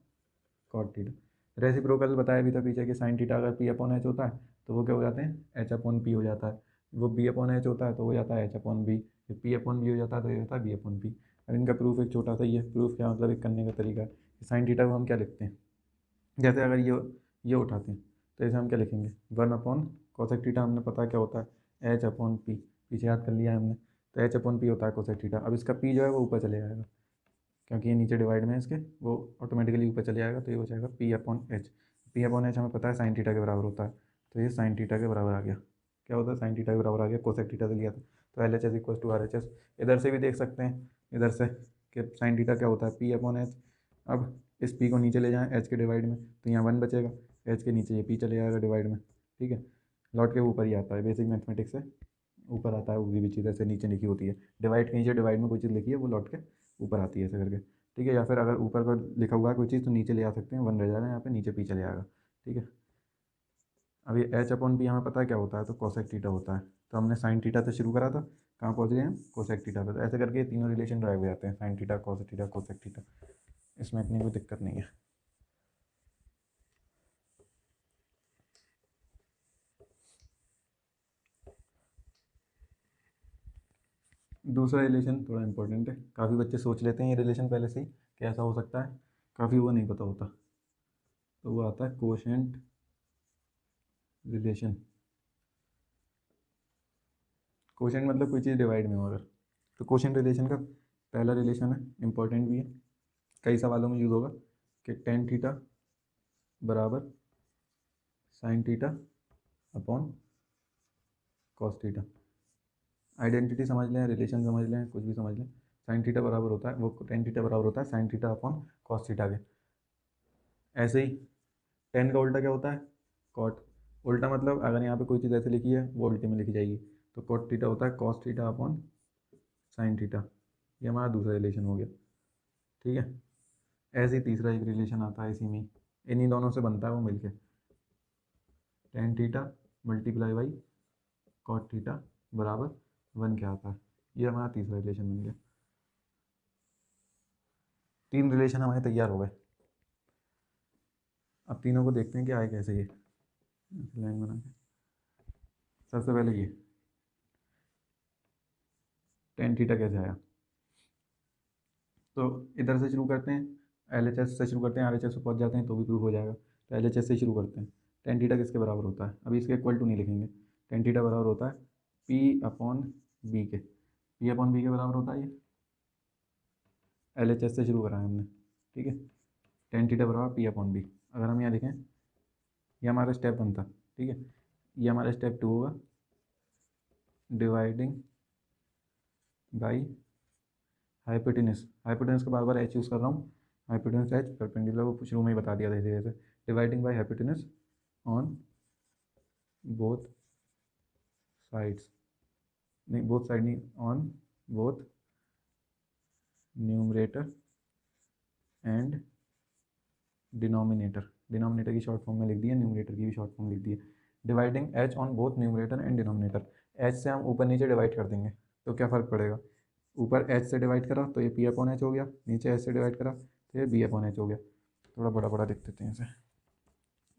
cot theta. Reciprocal बताया भी था पीछे कि साइन थीटा अगर पी अपॉन एच होता है तो वो क्या हो जाते हैं एच अपॉन पी हो जाता है, वो बी अपॉन एच होता है तो हो जाता है H upon B, P upon B हो जाता है तो ये होता है बी अपॉन पी। अब इनका प्रूफ एक छोटा सा ही है, प्रूफ क्या मतलब एक करने का तरीका है कि साइन थीटा को हम क्या लिखते हैं, जैसे अगर ये उठाते हैं तो इसे हम क्या लिखेंगे वन अपॉन कोसेक थीटा, हमने पता क्या होता है एच अपॉन पी, पीछे याद कर लिया है हमने। तो एच अपॉन पी होता है कोसेक थीटा। अब इसका पी जो है वो ऊपर चले जाएगा क्योंकि ये नीचे डिवाइड में है इसके, वो ऑटोमेटिकली ऊपर चले जाएगा, तो ये हो जाएगा P upon H. P upon H हमें पता है साइन थीटा के बराबर होता है, तो ये साइन थीटा के बराबर आ गया। क्या होता है साइन थीटा के बराबर आ गया, कोसेक थीटा से लिया था तो L H S equal to R H S. इधर से भी देख सकते हैं, इधर से कि साइन थीटा क्या होता है पी अपॉन एच। अब इस पी को नीचे ले जाएँ एच के डिवाइड में तो यहाँ वन बचेगा, एच के नीचे ये पी चले जाएगा डिवाइड में। ठीक है, लौट के ऊपर ही आता है, बेसिक मैथमेटिक्स से ऊपर आता है, वो भी चीज़ ऐसे नीचे लिखी होती है, डिवाइड के नीचे डिवाइड में कोई चीज़ लिखी है वो लौट के ऊपर आती है ऐसे करके। ठीक है, या फिर अगर ऊपर पर लिखा हुआ है कोई चीज़ तो नीचे ले आ सकते हैं, वन रह जाएगा यहाँ पे, नीचे पी चले जाएगा। ठीक है, अब ये एच अपॉन पी हमें पता है क्या होता है, तो कोसेक थीटा होता है। तो हमने साइन थीटा से शुरू करा था, कहाँ पहुँच गए हम कोसेक थीटा पे। तो ऐसे करके ये तीनों रिलेशन ड्राइव हो जाते हैं, sine theta cosec theta cosec theta, इसमें इतनी कोई दिक्कत नहीं है। दूसरा रिलेशन थोड़ा इंपॉर्टेंट है, काफ़ी बच्चे सोच लेते हैं ये रिलेशन पहले से ही कि ऐसा हो सकता है, काफ़ी वो नहीं पता होता। तो वो आता है कोशेंट रिलेशन। कोशेंट मतलब कोई चीज़ डिवाइड में हो अगर, तो कोशेंट रिलेशन का पहला रिलेशन है, इंपॉर्टेंट भी है, कई सवालों में यूज़ होगा कि टेन थीटा बराबर sine theta upon cos theta. Identity समझ लें, रिलेशन समझ लें, कुछ भी समझ लें, साइन थीटा बराबर होता है, वो टेन थीटा बराबर होता है sign theta upon cos theta के। ऐसे ही टेन का उल्टा क्या होता है, कॉट। उल्टा मतलब अगर यहाँ पे कोई चीज़ ऐसे लिखी है वो उल्टे में लिखी जाएगी, तो कॉट थीटा होता है cos theta upon sine theta. ये हमारा दूसरा रिलेशन हो गया, ठीक है। ऐसे ही तीसरा एक रिलेशन आता है इसी में, इन्हीं दोनों से बनता है वो मिलके, tan theta multiply by cot theta बराबर 1 क्या आता है। ये हमारा तीसरा रिलेशन बन गया। तीन रिलेशन हमारे तैयार हो गए। अब तीनों को देखते हैं कि आए कैसे ये, लाइन बना के। सबसे पहले ये टेन थीटा कैसे आया, तो इधर से शुरू करते हैं, LHS से शुरू करते हैं, RHS पे पहुंच जाते हैं तो भी प्रूफ हो जाएगा। तो LHS से शुरू करते हैं। टेन थीटा किसके बराबर होता है, अभी इसके इक्वल टू नहीं लिखेंगे, टेन थीटा बराबर होता है P अपॉन बी के। P अपॉन बी के बराबर होता है ये, LHS से शुरू करा है हमने, ठीक है। टेन थीटा बराबर P अपॉन बी। अगर हम यहाँ लिखें, ये हमारा स्टेप 1 था, ठीक है। ये हमारा स्टेप 2 होगा, डिवाइडिंग बाई हाइपोटेनस। हाइपोटेनस का बार बार एच यूज़ कर रहा हूँ, हाइपोटेनस एच परपेंडिकुलर, वो शुरू में ही बता दिया था इसी वजह से। Dividing by hypotenuse on both sides, नहीं बोथ साइड नहीं, on both numerator and denominator. Denominator की शॉर्ट फॉर्म में लिख दिया, न्यूमरेटर की भी शॉर्ट फॉर्म लिख दी है। Dividing H on both numerator and denominator. H से हम ऊपर नीचे डिवाइड कर देंगे तो क्या फ़र्क पड़ेगा, ऊपर एच से डिवाइड करा तो ये पी अपॉन एच हो गया, नीचे एच से डिवाइड करा तो ये बी अपॉन एच हो गया। थोड़ा बड़ा बड़ा लिख देते हैं इसे,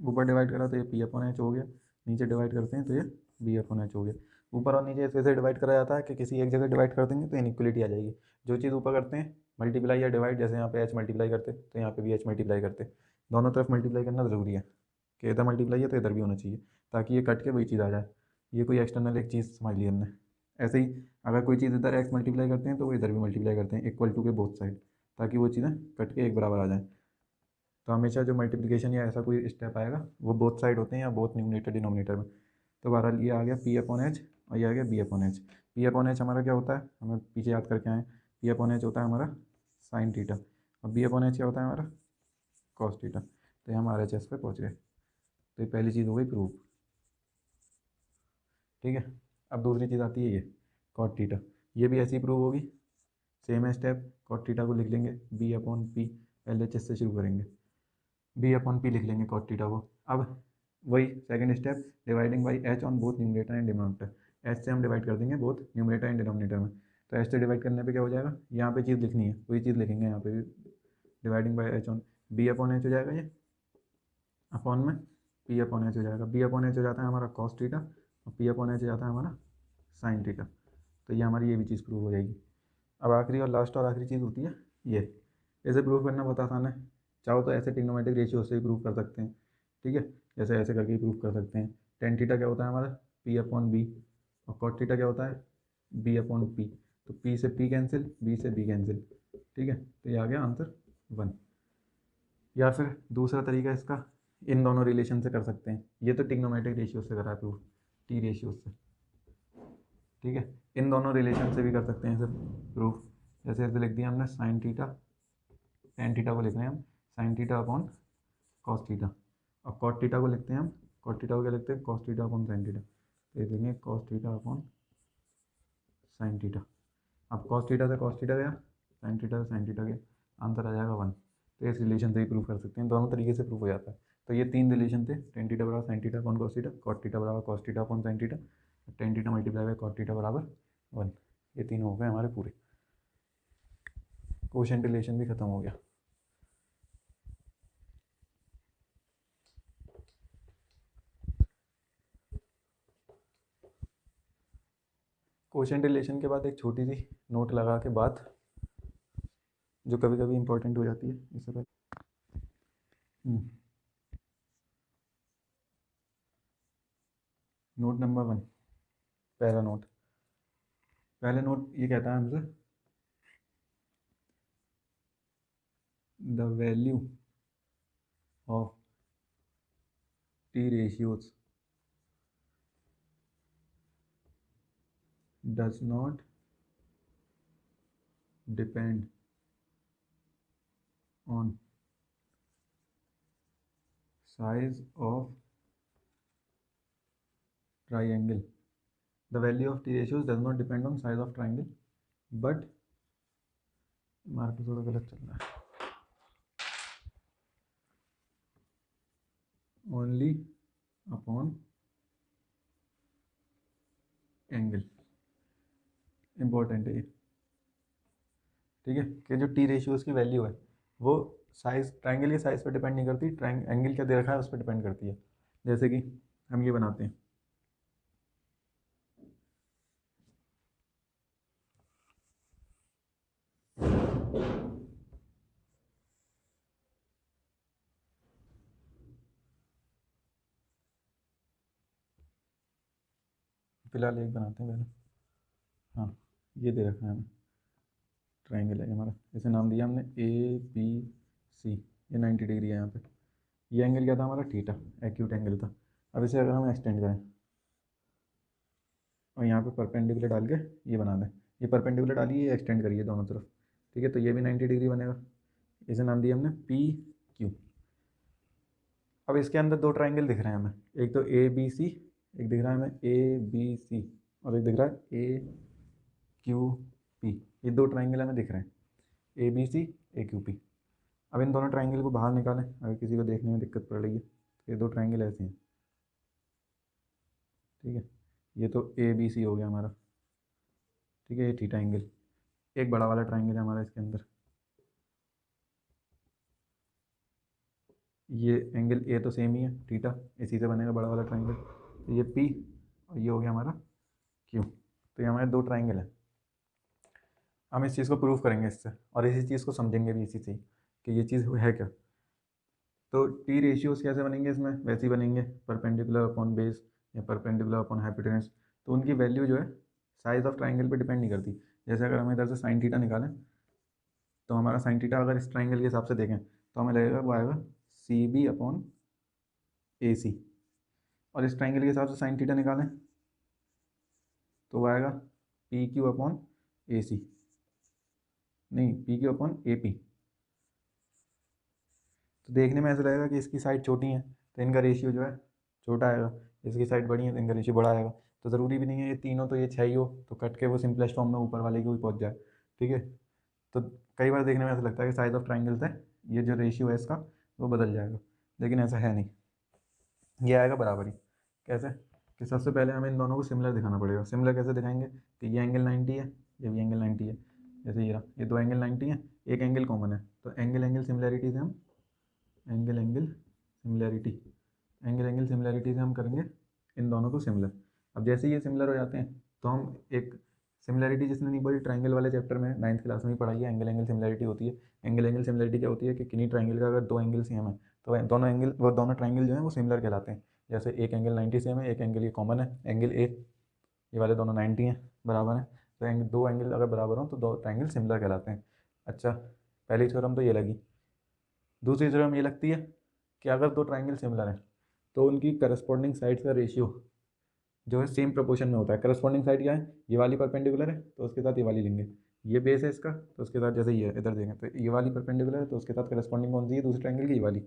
ऊपर डिवाइड करा तो ये पी अपॉन एच हो गया, नीचे डिवाइड करते हैं तो ये बी अपॉन एच हो गया। ऊपर और नीचे इस वजह से डिवाइड करा जाता है कि किसी एक जगह डिवाइड कर देंगे तो इनइक्वलिटी आ जाएगी। जो चीज़ ऊपर करते हैं मल्टीप्लाई या डिवाइड, जैसे यहाँ पे एच मल्टीप्लाई करते तो यहाँ पे भी एच मल्टीप्लाई करते, दोनों तरफ मल्टीप्लाई करना ज़रूरी है कि इधर मल्टीप्लाई है तो इधर भी होना चाहिए, ताकि ये कट के वही चीज़ आ जाए। ये कोई एक्सटर्नल एक चीज़ समझ ली हमने। ऐसे ही अगर कोई चीज़ इधर एक्स मल्टीप्लाई करते हैं तो वो इधर भी मल्टीप्लाई करते हैं, इक्वल टू के बोथ साइड, ताकि वो चीज़ें कट के एक बराबर आ जाएँ। तो हमेशा जो मल्टीप्लिकेशन या ऐसा कोई स्टेप आएगा वो बोथ साइड होते हैं या बोथ न्यूमरेटर डिनोमिनेटर में। तो बहरहाल ये आ गया पी अपॉन एच और ये आ गया B upon H. P upon H हमारा क्या होता है, हमें पीछे याद करके आए, पी अपॉन एच होता है हमारा साइन थीटा, और बी अपॉन एच क्या होता है हमारा कॉस थीटा। तो ये हम RHS पे पहुँच गए। तो ये पहली चीज़ हो गई प्रूफ, ठीक है। अब दूसरी चीज़ आती है ये कॉट थीटा, ये भी ऐसी प्रूव होगी, सेम है स्टेप। कॉट थीटा को लिख लेंगे बी अपॉन पी, LHS से शुरू करेंगे, बी अपॉन पी लिख लेंगे कॉट थीटा को। अब वही second step, dividing by H on both numerator and denominator. H से हम डिवाइड कर देंगे बोथ न्यूमरेटर एंड डिनोमिनेटर में। तो एच से डिवाइड करने पे क्या हो जाएगा, यहाँ पे चीज़ लिखनी है वही चीज़ लिखेंगे यहाँ पे भी, dividing by H on B upon H हो जाएगा, ये अपॉन में पी अपॉन एच हो जाएगा। बी अपॉन एच हो जाता है हमारा कॉस थीटा और पी अपॉन एच हो जाता है हमारा साइन थीटा। तो ये हमारी ये भी चीज़ प्रूव हो जाएगी। अब आखिरी और लास्ट और आखिरी चीज़ होती है ये, इसे प्रूव करना बहुत आसान है। चाहो तो ऐसे ट्रिग्नोमेट्रिक रेशियो से भी प्रूव कर सकते हैं, ठीक है, जैसे ऐसे करके प्रूव कर सकते हैं। टेन थीटा क्या होता है हमारा पी अपॉन बी, और कॉट थीटा क्या होता है बी अपॉन पी। तो पी से पी कैंसिल, बी से बी कैंसिल, ठीक है। तो ये आ गया आंसर 1। या फिर दूसरा तरीका इसका, इन दोनों रिलेशन से कर सकते हैं। ये तो ट्रिग्नोमेट्रिक रेशियो से करा है प्रूफ, टी रेशियो से, ठीक है। इन दोनों रिलेशन से भी कर सकते हैं सर प्रूफ। जैसे ऐसे लिख दिया हमने साइन थीटा, टेन थीटा को लिख रहे हैं हम sine theta upon cos theta, और कॉट थीटा को लिखते हैं हम, कॉट थीटा को क्या लिखते हैं cos theta upon sine theta. तो ये देखेंगे cos theta upon sine theta. अब कॉस थीटा से कॉस थीटा गया, साइन थीटा से साइन थीटा गया, आंसर आ जाएगा 1। तो इस रिलेशन से ही प्रूव कर सकते हैं, दोनों तरीके से प्रूव हो जाता है। तो ये तीन रिलेशन थे, टेन थीटा बराबर sine theta upon cos theta, cot theta बराबर cos theta upon sine theta, tan theta multiply by cot theta बराबर 1। ये तीनों हो गए हमारे पूरे, कोशेंट रिलेशन भी खत्म हो गया। कोशेंट रिलेशन के बाद एक छोटी सी नोट लगा के बात जो कभी कभी इंपॉर्टेंट हो जाती है इससे पहले। नोट नंबर 1, पहला नोट। पहला नोट ये कहता है हमसे the value of T ratios does not depend on size of triangle. The value of T ratios does not depend on size of triangle, but mark थोड़ा गलत चल रहा है, only upon angle. इंपॉर्टेंट है ये, ठीक है, कि जो टी रेशियोज की वैल्यू है वो साइज, ट्राइंगल के साइज पर डिपेंड नहीं करती, एंगल क्या दे रखा है उस पर डिपेंड करती है। जैसे कि हम ये बनाते हैं, फिलहाल एक बनाते हैं पहले। हाँ, ये दे रखा है हमें, ट्राइंगल है हमारा, इसे नाम दिया हमने ABC। ये 90 डिग्री है यहाँ पे। ये एंगल क्या था हमारा, थीटा, एक्यूट एंगल था। अब इसे अगर हम एक्सटेंड करें और यहाँ पे परपेंडिकुलर डाल के ये बना दें, ये परपेंडिकुलर डालिए, ये एक्सटेंड करिए दोनों तरफ, ठीक है, तो ये भी 90 डिग्री बनेगा। इसे नाम दिया हमने PQ। अब इसके अंदर दो ट्राइंगल दिख रहे हैं हमें, एक तो ABC, एक दिख रहा है हमें ABC, और एक दिख रहा है AQP। ये दो ट्राइंगल हमें दिख रहे हैं, ABC AQP। अब इन दोनों ट्राइंगल को बाहर निकालें अगर किसी को देखने में दिक्कत पड़ रही है, तो ये दो ट्राइंगल ऐसे हैं, ठीक है, ये तो ABC हो गया हमारा, ठीक है, ये थीटा एंगल। एक बड़ा वाला ट्राइंगल है हमारा इसके अंदर, ये एंगल ए तो सेम ही है, थीटा, इसी से बनेगा बड़ा वाला ट्राइंगल, तो ये P और ये हो गया हमारा Q। तो ये हमारे दो ट्राइंगल है। हम इस चीज़ को प्रूव करेंगे इससे, और इसी चीज़ को समझेंगे भी इसी से कि ये चीज़ है क्या। तो टी रेशियोज कैसे बनेंगे इसमें, वैसे ही बनेंगे, परपेंडिकुलर अपॉन बेस या परपेंडिकुलर अपॉन हाइपोटेनस। तो उनकी वैल्यू जो है साइज ऑफ ट्राइंगल पे डिपेंड नहीं करती। जैसे अगर हम इधर से साइन थीटा निकालें, तो हमारा साइन थीटा अगर इस ट्राइंगल के हिसाब से देखें तो हमें लगेगा वो आएगा CB अपॉन AC, और इस ट्राइंगल के हिसाब से साइन थीटा निकालें तो वो आएगा PQ अपॉन AC, नहीं, PQ अपॉन AP। तो देखने में ऐसा लगेगा कि इसकी साइड छोटी है तो इनका रेशियो जो है छोटा आएगा, इसकी साइड बड़ी है तो इनका रेशियो बड़ा आएगा। तो ज़रूरी भी नहीं है ये तीनों तो ये 6 ही हो तो कट के वो सिंपलेस्ट फॉर्म में ऊपर वाले को भी पहुंच जाए, ठीक है। तो कई बार देखने में ऐसा लगता है कि साइज ऑफ ट्राइंगल्स है, ये जो रेशियो है इसका वो बदल जाएगा, लेकिन ऐसा है नहीं, ये आएगा बराबरी। कैसे, कि सबसे पहले हमें इन दोनों को सिमिलर दिखाना पड़ेगा। सिमिलर कैसे दिखाएंगे, कि ये एंगल 90 है, ये भी एंगल 90 है, जैसे ये रहा, ये दो एंगल 90 है, एक एंगल कॉमन है, तो एंगल एंगल सिमिलैरिटी से हम angle angle similarity, angle angle similarity से हम करेंगे इन दोनों को सिमिलर। अब जैसे ये सिमिलर हो जाते हैं तो हम एक सिमिलैरिटी, जिसने नहीं पढ़ी ट्राइंगल वाले चैप्टर में 9th क्लास में ही पढ़ाई है, एंगल एंगल सिमिलैरिटी होती है। एंगल एंगल सिमिलैरिटी क्या होती है, कि किन्हीं ट्राइंगल का अगर दो एंगल सेम है तो दोनों एंगल, वो दोनों ट्राइंगल जो है वो सिमिलर कहलाते हैं। जैसे एक एंगल 90 सेम है, एक एंगल ये कॉमन है, एंगल ए, ये वाले दोनों 90 हैं, बराबर हैं, तो दो एंगल अगर बराबर हों तो दो ट्राइंगल सिमिलर कहलाते हैं। अच्छा, पहली थ्योरम तो ये लगी। दूसरी थ्योरम ये लगती है कि अगर दो ट्राइंगल सिमिलर हैं तो उनकी करस्पॉन्डिंग साइड्स का रेशियो जो है सेम प्रोपोर्शन में होता है। करस्पॉन्डिंग साइड क्या है, ये वाली परपेंडिकुलर है तो उसके साथ ये वाली लेंगे, ये बेस है इसका तो उसके साथ, जैसे ये इधर देखें तो ये वाली परपेंडिकुलर है तो उसके साथ करस्पॉन्डिंग कौन सी है दूसरे ट्राइंगल की, ये वाली।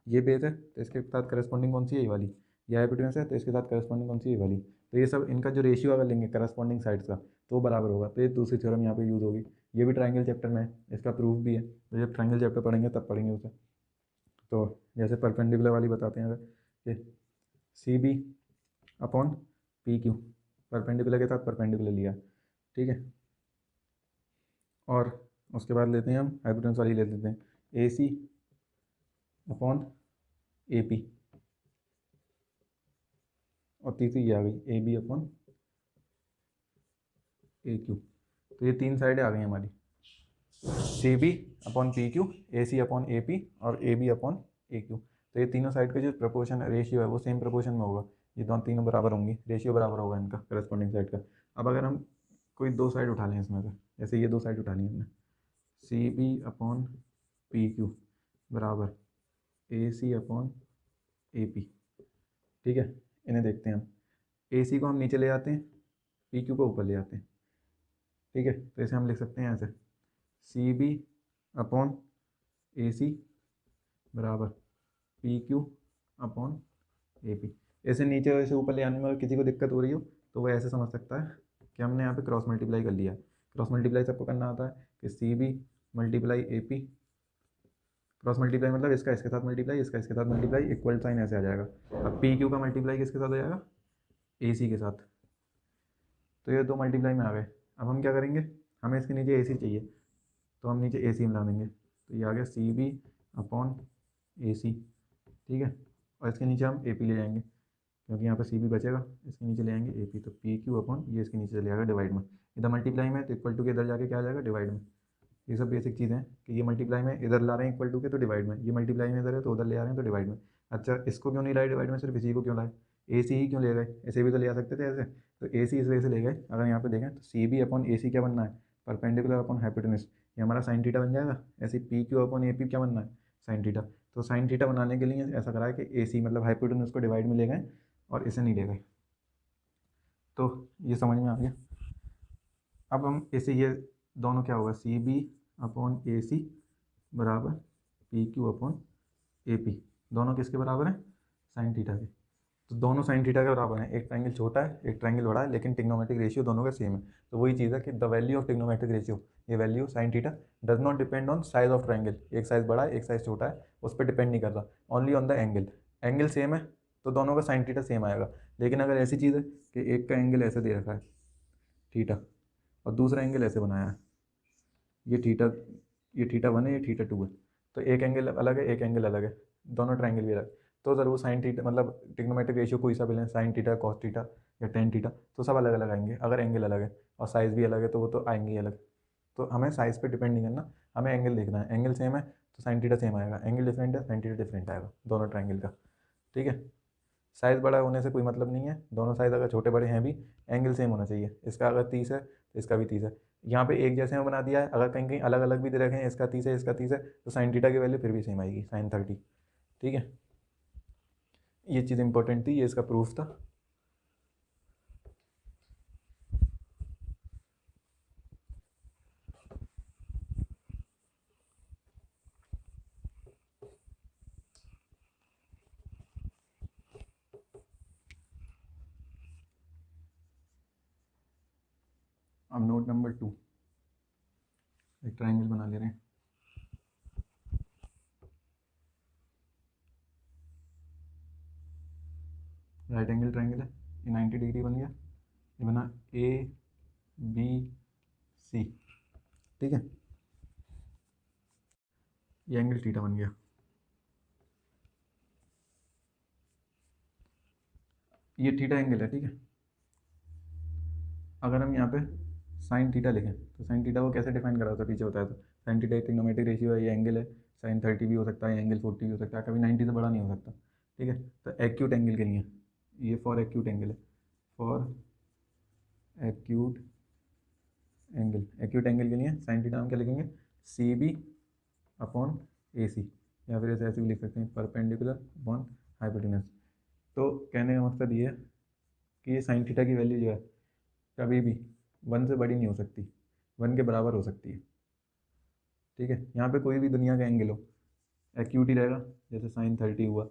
ये बेस है तो इसके साथ करस्पॉन्डिंग कौन सी है, ये वाली। ये हाइपोटेनस है तो इसके साथ करस्पॉन्डिंग कौन सी है, ये वाली। तो ये सब इनका जो रेशियो अगर लेंगे करस्पॉन्डिंग साइड्स का तो वो बराबर होगा, तो ये दूसरी थ्योरम यहाँ पे यूज़ होगी। ये भी ट्राइंगल चैप्टर में है, इसका प्रूफ भी है, तो जब ट्राइंगल चैप्टर पढ़ेंगे तब पढ़ेंगे उसे। तो जैसे परपेंडिकुलर वाली बताते हैं अगर, ये CB अपॉन PQ, परपेंडिकुलर के साथ परपेंडिकुलर लिया, ठीक है। और उसके बाद लेते हैं हम हाइपोटेनस वाली, ले लेते हैं AC अपॉन AP, और तीसरी ये आ गई AB अपॉन ए क्यू। तो ये तीन साइडें आ गई हमारी, C B upon P Q, A C upon A P और A B upon A Q. तो ये तीनों साइड का जो प्रपोर्शन रेशियो है वो सेम प्रपोर्शन में होगा, ये दोनों तीनों बराबर होंगी, रेशियो बराबर होगा इनका करस्पॉन्डिंग साइड का। अब अगर हम कोई दो साइड उठा लें इसमें से, जैसे ये दो साइड उठा ली हमने, C B upon P Q बराबर A C upon A P, ठीक है। इन्हें देखते हैं हम, ए सी को हम नीचे ले आते हैं, पी क्यू को ऊपर ले आते हैं, ठीक है। तो इसे हम लिख सकते हैं ऐसे, सी बी अपॉन ए सी बराबर P Q upon A P. ऐसे नीचे वैसे ऊपर ले आने में अगर किसी को दिक्कत हो रही हो तो वो ऐसे समझ सकता है कि हमने यहाँ पे क्रॉस मल्टीप्लाई कर लिया। क्रॉस मल्टीप्लाई सबको करना आता है कि C B multiply A P, cross multiply मतलब इसका इसके साथ मल्टीप्लाई, इसका इसके साथ मल्टीप्लाई, इक्वल साइन ऐसे आ जाएगा। अब पी क्यू का मल्टीप्लाई किसके साथ हो जाएगा, ए सी के साथ। तो ये दो मल्टीप्लाई में आ गए। अब हम क्या करेंगे, हमें इसके नीचे ए सी चाहिए, तो हम नीचे ए सी मिला देंगे, तो ये आ गया सी बी अपॉन ए सी, ठीक है। और इसके नीचे हम ए पी ले जाएंगे, क्योंकि यहाँ पर सी बी बचेगा, इसके नीचे ले आएंगे ए पी, तो पी क्यू अपॉन ये इसके नीचे चले जाएगा डिवाइड में। इधर मल्टीप्लाई में तो इक्वल टू के इधर जाके क्या आ जाएगा, डिवाइड में। ये सब बेसिक चीज़ें हैं कि ये मल्टीप्लाई में इधर ला रहे हैं इक्वल टू के तो डिवाइड में, ये मल्टीप्लाई में इधर है तो उधर ले आ रहे हैं तो डिवाइड में। अच्छा, इसको क्यों नहीं लाए डिवाइड में, सिर्फ इसी को क्यों लाए, ए सी ही क्यों ले गए, ऐसे भी तो ले आ सकते थे ऐसे। तो ए सी इस वजह से ले गए, अगर यहाँ पे देखें तो सी बी अपॉन ए सी क्या बनना है, परपेंडिकुलर अपॉन हाइपोटेन्यूज, ये हमारा साइन थीटा बन जाएगा। ऐसे P Q upon A P क्या बनना है, साइन थीटा। तो साइन थीटा बनाने के लिए ऐसा करा है कि ए सी मतलब हाइपोटेन्यूज को डिवाइड में ले गए और इसे नहीं ले गए। तो ये समझ में आ गया। अब हम इसे ये दोनों क्या होगा, सी बी अपॉन ए सी बराबर P Q upon A P, दोनों किसके बराबर हैं, साइन थीटा के। तो दोनों साइन थीटा के बराबर हैं, एक ट्रायंगल छोटा है एक ट्रायंगल बड़ा है, लेकिन टिग्नोमेट्रिक रेशियो दोनों का सेम है। तो वही चीज़ है कि the value of trigonometric ratio, ये value sine theta does not depend on size of triangle, एक साइज बड़ा है एक साइज छोटा है उस पर डिपेंड नहीं कर रहा, only on the angle. Angle same है तो दोनों का साइन थीटा सेम आएगा। लेकिन अगर ऐसी चीज़ है कि एक का एंगल ऐसे दे रखा है थीटा और दूसरा एंगल ऐसे बनाया है, ये थीटा वन है ये थीटा टू है, तो एक एंगल अलग है एक एंगल अलग है, दोनों ट्रायंगल भी अलग, तो ज़रूर साइन थीटा मतलब टिग्नोमेट्रिक रेशियो कोई सा भी लें, साइन थीटा कॉस थीटा या टेन थीटा, तो सब अलग अलग आएंगे। अगर एंगल अलग है और साइज़ भी अलग है तो वो तो आएंगे ही अलग। तो हमें साइज़ पे डिपेंड नहीं करना, हमें एंगल देखना है। एंगल सेम है तो साइन थीटा सेम आएगा, एंगल डिफरेंट है साइन थीटा डिफरेंट आएगा दोनों ट्रायंगल का, ठीक है। साइज़ बड़ा होने से कोई मतलब नहीं है, दोनों साइज़ अगर छोटे बड़े हैं भी एंगल सेम होना चाहिए। इसका अगर 30 है तो इसका भी 30 है, यहाँ पे एक जैसे में बना दिया है, अगर कहीं कहीं अलग अलग भी दे रखे हैं, इसका 30 है इसका 30 है, तो साइन थीटा की वैल्यू फिर भी सेम आएगी, साइन 30, ठीक है। ये चीज़ इंपॉर्टेंट थी, ये इसका प्रूफ था। अब नोट नंबर 2, एक ट्रायंगल बना ले रहे हैं, राइट एंगल ट्रायंगल है, ये 90 डिग्री बन गया, ये बना ए बी सी, ठीक है। ये एंगल थीटा बन गया, ये थीटा एंगल है, ठीक है। अगर हम यहाँ पे साइन थीटा लिखें तो साइन थीटा को कैसे डिफाइन करा था पीछे बताया, तो साइन थीटा एक ट्रिग्नोमेट्रिक रेशियो है, ये एंगल है, साइन 30 भी हो सकता है, एंगल 40 भी हो सकता है, कभी 90 से बड़ा नहीं हो सकता, ठीक है। तो एक्यूट एंगल के लिए ये फॉर एक्यूट एंगल है, for acute angle, acute angle के लिए साइन थीटा हम क्या लिखेंगे, सी बी अपॉन ए सी, या फिर ऐसे भी लिख सकते हैं परपेंडिकुलर अपॉन हाइपोटेन्यूज। तो कहने का मकसद ये है कि ये साइन थीटा की वैल्यू जो है कभी भी 1 से बड़ी नहीं हो सकती, 1 के बराबर हो सकती है, ठीक है। यहाँ पे कोई भी दुनिया का एंगल हो एक्यूट ही रहेगा, जैसे साइन 30 हुआ,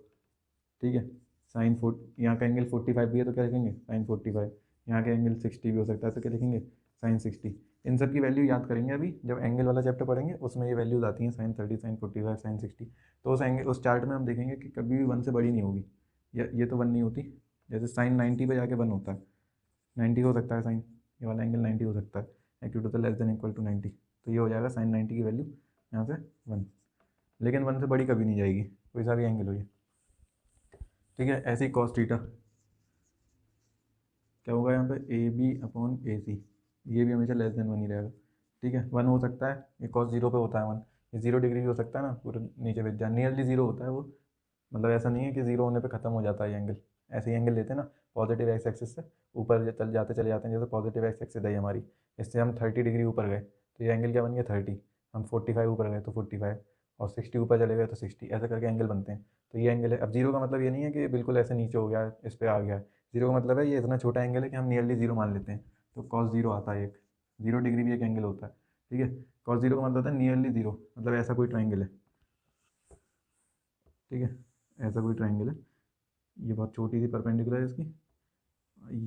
ठीक है। साइन 4 यहाँ का एंगल 45 भी है तो क्या लिखेंगे साइन 45, यहाँ का एंगल 60 भी हो सकता है तो क्या लिखेंगे साइन 60। इन सब की वैल्यू याद करेंगे अभी जब एंगल वाला चैप्टर पढ़ेंगे, उसमें ये वैल्यूज आती हैं साइन 30 साइन 45 साइन 60। तो उस एंगल उस चार्ट में हम देखेंगे कि कभी भी 1 से बड़ी नहीं होगी, या ये तो 1 नहीं होती, जैसे साइन 90 पे जाके 1 होता है, 90 हो सकता है साइन, ये वाला एंगल 90 हो सकता है, एक्यूट होता है लेस देन इक्वल टू 90, तो ये हो जाएगा साइन 90 की वैल्यू यहाँ से 1, लेकिन 1 से बड़ी कभी नहीं जाएगी कोई सा भी एंगल हो ये, ठीक है। ऐसे ही कॉस थीटा क्या होगा यहाँ पे ए बी अपॉन ए सी, ये भी हमेशा लेस देन 1 ही रहेगा। ठीक है, 1 हो सकता है, ये कॉस 0 पे होता है 1, ये 0 डिग्री भी हो सकता है ना, पूरे नीचे पे जहाँ नियरली 0 होता है वो, मतलब ऐसा नहीं है कि 0 होने पे ख़त्म हो जाता है ये एंगल। ऐसे ही एंगल लेते हैं ना पॉजिटिव एक्स एक्सिस से ऊपर चले जाते हैं, जैसे पॉजिटिव एक्स एक्सिस है हमारी, इससे हम 30 डिग्री ऊपर गए तो ये एंगल क्या बन गया 30, हम 45 ऊपर गए तो 45, और 60 ऊपर चले गए तो 60, ऐसा करके एंगल बनते हैं। तो ये एंगल है। अब 0 का मतलब ये नहीं है कि बिल्कुल ऐसे नीचे हो गया इस पर आ गया है, 0 का मतलब है ये इतना छोटा एंगल है कि हम नियरली 0 मान लेते हैं, तो कॉस 0 आता है एक, 0 डिग्री भी एक एंगल होता है। ठीक है, कॉस 0 का मतलब होता है नियरली 0, मतलब ऐसा कोई ट्राइंगल है। ठीक है, ऐसा कोई ट्राइंगल है, ये बहुत छोटी सी परपेंडिकुलर है इसकी,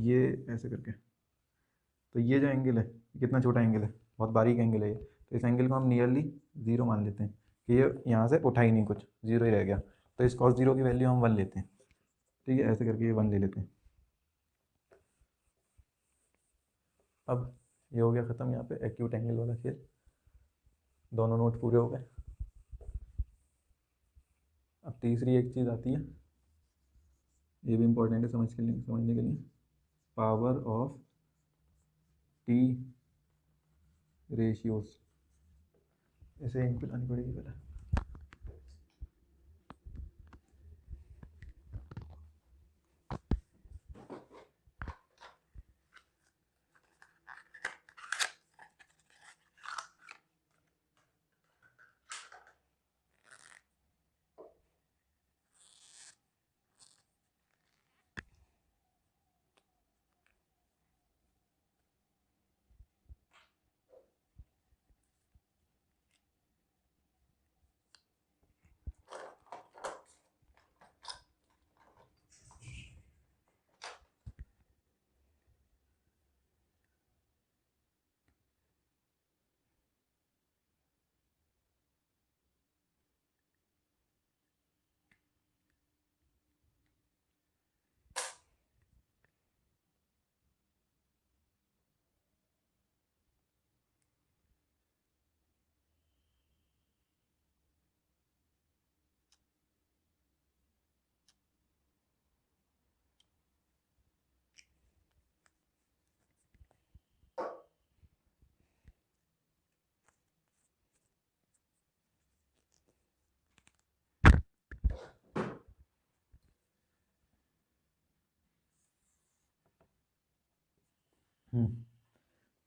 ये ऐसे करके, तो ये जो एंगल है ये कितना छोटा एंगल है, बहुत बारीक एंगल है ये, तो इस एंगल को हम नियरली 0 मान लेते हैं कि ये यहाँ से उठा ही नहीं कुछ, 0 ही रह गया, तो इस कॉस 0 की वैल्यू हम 1 लेते हैं। ठीक है, ऐसे करके ये 1 ले लेते हैं। अब ये हो गया ख़त्म यहाँ पे एक्यूट एंगल वाला खेल, दोनों नोट पूरे हो गए। अब तीसरी एक चीज़ आती है, ये भी इम्पोर्टेंट है समझने के लिए, पावर ऑफ टी रेशियोज, इसे इंक पे लानी पड़ेगी पहले।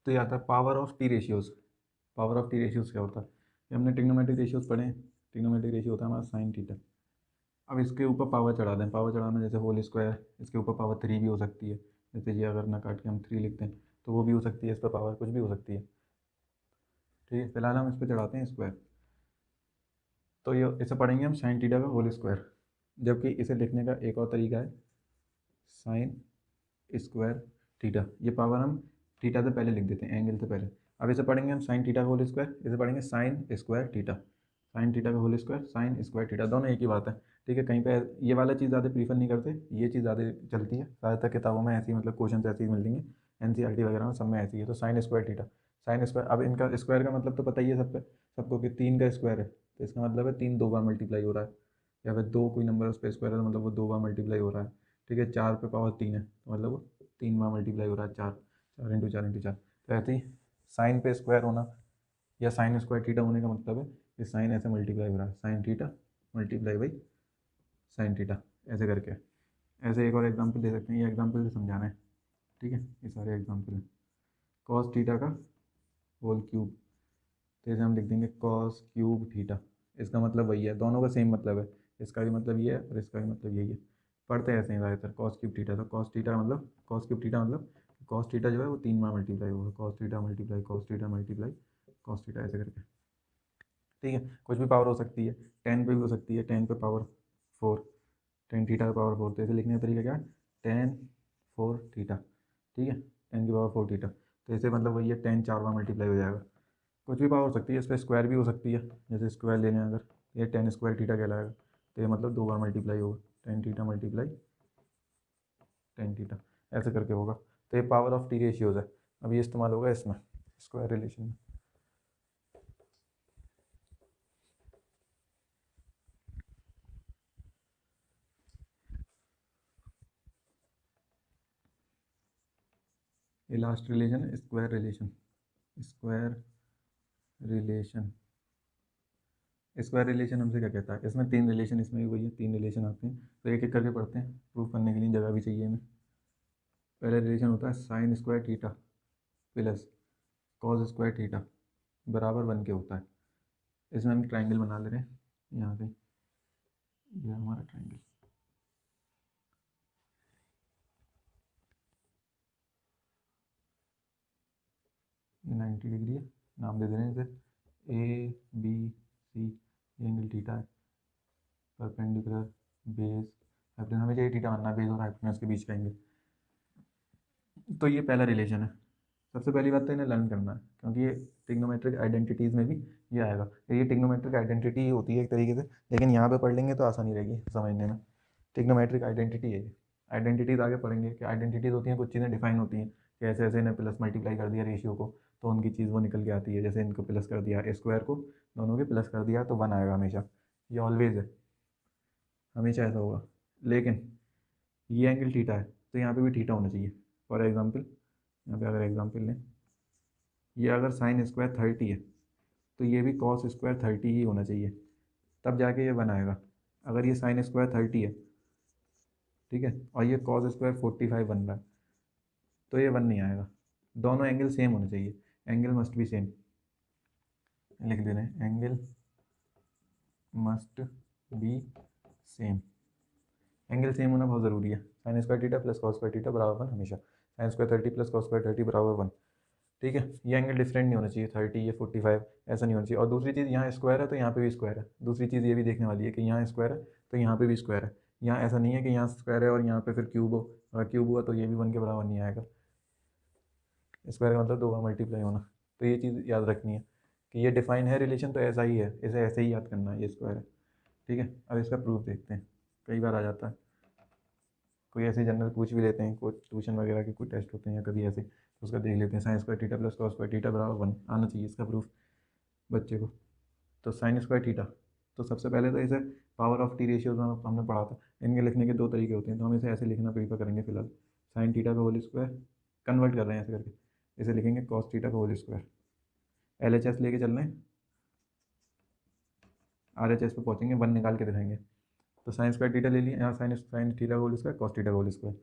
तो ये आता है power of T ratios. Power of T ratios क्या होता है, ये हमने ट्रिग्नोमेट्रिक रेशियोज पढ़े हैं, ट्रिग्नोमेट्रिक रेशियो होता है हमारा साइन थीटा। अब इसके ऊपर पावर चढ़ा दें, पावर चढ़ाना जैसे होल स्क्वायर, इसके ऊपर पावर 3 भी हो सकती है, जैसे ये अगर ना काट के हम 3 लिखते हैं तो वो भी हो सकती है, इस पर पावर कुछ भी हो सकती है। ठीक है, फिलहाल हम इस पर चढ़ाते हैं स्क्वायर, तो ये इसे पढ़ेंगे हम साइन थीटा का होल स्क्वायर, जबकि इसे लिखने का एक और तरीका है साइन स्क्वायर थीटा, ये पावर हम थीटा से पहले लिख देते हैं, एंगल से पहले। अब इसे पढ़ेंगे हम साइन थीटा का होल स्क्वायर, इसे पढ़ेंगे sine square theta, sine theta का whole square sine square theta, दोनों एक ही बात है। ठीक है, कहीं पे ये वाला चीज़ ज़्यादा प्रीफर नहीं करते, ये चीज़ ज़्यादा चलती है ज़्यादातर किताबों में, ऐसी मतलब क्वेश्चन ऐसे ही मिलेंगे, एनसीईआरटी वगैरह में सब में ऐसी है। तो sign square theta, sine square, अब इनका स्क्वायर का मतलब तो पता ही है सबको कि 3 का स्क्वायर है, तो इसका मतलब है 3 2 बार मल्टीप्लाई हो रहा है, या फिर 2 कोई नंबर उस पर स्क्वायर है तो मतलब वो 2 बार मल्टीप्लाई हो रहा है। ठीक है, 4 पे पावर 3 है तो मतलब वो 3 बार मल्टीप्लाई हो रहा है, 4 4 इंटू 4 इंटू 4, तो ऐसे ही साइन पे स्क्वायर होना या साइन स्क्वायर थीटा होने का मतलब है कि साइन ऐसे मल्टीप्लाई हो रहा है, sine theta multiply by sine theta, ऐसे करके। ऐसे एक और एग्जांपल दे सकते हैं, ये एग्जांपल से समझाना है। ठीक है, ये सारे एग्जांपल हैं, कॉस थीटा का होल क्यूब, तो इसे हम लिख देंगे कॉस क्यूब थीटा, इसका मतलब वही है, दोनों का सेम मतलब है, इसका भी मतलब ये है और इसका भी मतलब यही है। पढ़ते हैं ऐसे ही ज़्यादातर कॉस क्यूब थीटा, तो कॉस थीटा मतलब कॉस क्यूब थीटा मतलब कॉस थीटा जो है वो 3 बार मल्टीप्लाई होगा, cos theta multiply cos theta multiply cos theta, ऐसे करके। ठीक है, कुछ भी पावर हो सकती है, 10 पे भी हो सकती है, 10 पे पावर 4, 10 थीटा का पावर 4, तो इसे लिखने का तरीका क्या है, 10 4 थीटा। ठीक है, 10 की पावर 4 थीटा, तो इसे मतलब वही है 10 4 बार मल्टीप्लाई हो जाएगा। कुछ भी पावर हो सकती है, इस पर स्क्वायर भी हो सकती है, जैसे स्क्वायर लेने अगर, ये 10 स्क्वायर थीटा कहलाएगा, तो ये मतलब 2 बार मल्टीप्लाई होगा, 10 थीटा मल्टीप्लाई 10 थीटा, ऐसे करके होगा। तो ये पावर ऑफ टी रेशियोज है, अब ये इस्तेमाल होगा इसमें स्क्वायर रिलेशन में। ये last relation square relation, square relation. Square relation हमसे क्या कहता है, इसमें तीन रिलेशन, इसमें भी वही है, तीन रिलेशन आते हैं। तो एक एक करके पढ़ते हैं, प्रूफ करने के लिए जगह भी चाहिए हमें। पहला रिलेशन होता है sign square theta plus cos square theta बराबर 1 के होता है। इसमें हम ट्राइंगल बना ले रहे हैं, यहाँ पे ये हमारा ट्राइंगल, ये 90 डिग्री है, नाम दे दे रहे हैं इसे ए बी सी। ये एंगल थीटा है, परपेंडिकुलर बेस हाइपोटेनस, हमें चाहिए थीटा मानना बेस और हाइपोटेनस के बीच का एंगल। तो ये पहला रिलेशन है। सबसे पहली बात तो इन्हें लर्न करना है, क्योंकि ये ट्रिग्नोमेट्रिक आइडेंटिटीज़ में भी ये आएगा। तो ये ट्रिग्नोमेट्रिक आइडेंटिटी ही होती है एक तरीके से, लेकिन यहाँ पे पढ़ लेंगे तो आसानी रहेगी समझने में। ट्रिग्नोमेट्रिक आइडेंटिटी है ये। आइडेंटिटीज़ आगे पढ़ेंगे कि आइडेंटिटीज़ होती हैं, कुछ चीज़ें डिफाइन होती हैं कि ऐसे ऐसे इन्हें प्लस मल्टीप्लाई कर दिया रेशियो को तो उनकी चीज़ वो निकल के आती है। जैसे इनको प्लस कर दिया, स्क्वायर को दोनों के प्लस कर दिया तो 1 आएगा हमेशा, ये ऑलवेज है, हमेशा ऐसा होगा। लेकिन ये एंगल थीटा है तो यहाँ पे भी थीटा होना चाहिए। फॉर एग्जांपल यहाँ पे अगर एग्जांपल लें, ये अगर साइन स्क्वायर 30 है तो ये भी कॉस स्क्वायर 30 ही होना चाहिए, तब जाके ये 1 आएगा। अगर ये साइन स्क्वायर 30 है, ठीक है, और ये कॉस स्क्वायर 45 बन रहा है, तो ये 1 नहीं आएगा। दोनों एंगल सेम होने चाहिए, एंगल मस्ट बी सेम। लिख दे रहे हैं angle must be same, angle same होना बहुत ज़रूरी है। Sign square theta plus cos square theta बराबर 1 हमेशा, sine square 30 plus cos square 30 बराबर 1। ठीक है, ये एंगल डिफरेंट नहीं होना चाहिए, 30 ये 45 ऐसा नहीं होना चाहिए। और दूसरी चीज़, यहाँ स्क्वायर है तो यहाँ पे भी स्क्वायर है। दूसरी चीज़ ये भी देखने वाली है कि यहाँ स्क्वायर है तो यहाँ पे भी स्क्वायर है। यहाँ ऐसा नहीं है कि यहाँ स्क्वायर है और यहाँ पे फिर क्यूब हो, अगर क्यूब हुआ तो ये भी 1 के बराबर नहीं आएगा। स्क्वायर का मतलब 2 बार मल्टीप्लाई होना। तो ये चीज़ याद रखनी है कि ये डिफाइन है रिलेशन तो ऐसा ही है, इसे ऐसे ही याद करना है, ये स्क्वायर है। ठीक है, अब इसका प्रूफ देखते हैं। कई बार आ जाता है, कोई ऐसे जनरल पूछ भी लेते हैं, कोई ट्यूशन वगैरह के कोई टेस्ट होते हैं या कभी ऐसे, तो उसका देख लेते हैं। Sign square theta plus cos square theta बराबर 1 आना चाहिए इसका प्रूफ बच्चे को। तो साइन स्क्वायर थीटा, तो सबसे पहले तो इसे पावर ऑफ टी रेशियोज में हमने पढ़ा था, इनके लिखने के दो तरीके होते हैं, तो हम इसे ऐसे लिखना प्रीफर करेंगे फिलहाल। साइन थीटा का होल स्क्वायर, कन्वर्ट कर रहे हैं ऐसे करके, इसे लिखेंगे कॉस थीटा का होल स्क्वायर। LHS लेके चल रहे हैं, RHS पे पहुँचेंगे, 1 निकाल के दिखाएंगे। तो साइन स्क्वायर थीटा ले लिया, यहाँ साइन थीटा का होल स्क्वायर, कॉस थीटा का होल स्क्वायर।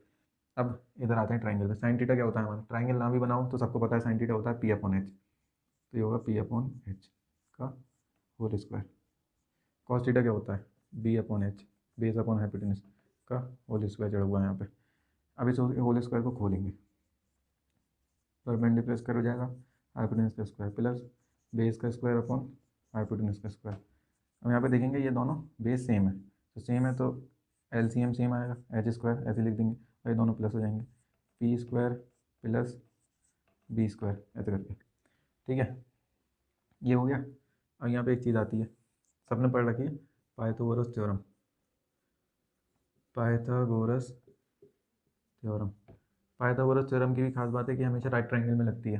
अब इधर आते हैं ट्राइंगल में। साइन थीटा क्या होता है हमारा, ट्राइंगल ना भी बनाऊँ तो सबको पता है साइन थीटा होता है P/H। तो ये होगा P/H का होल स्क्वायर। कॉस थीटा क्या होता है B/H, बेस अपॉन हाइपोटेनस का होल स्क्वायर चढ़ा हुआ है यहाँ पे। अब इस होल स्क्वायर को खोलेंगे, परपेंडिकुलर स्क्वायर हो जाएगा हाइपोटेनस का स्क्वायर प्लस बेस का स्क्वायर अपॉन हाइपोटेनस का स्क्वायर। अब यहाँ पे देखेंगे ये दोनों बेस सेम है, तो सेम है तो LCM सेम आएगा, एच स्क्वायर ऐसे लिख देंगे और ये दोनों प्लस हो जाएंगे, P square plus B square ऐसे करके। ठीक है, ये हो गया। अब यहाँ पे एक चीज़ आती है, सबने पढ़ रखी है, Pythagoras theorem. Pythagoras theorem, Pythagoras theorem की भी खास बात है कि हमेशा राइट ट्रायंगल में लगती है।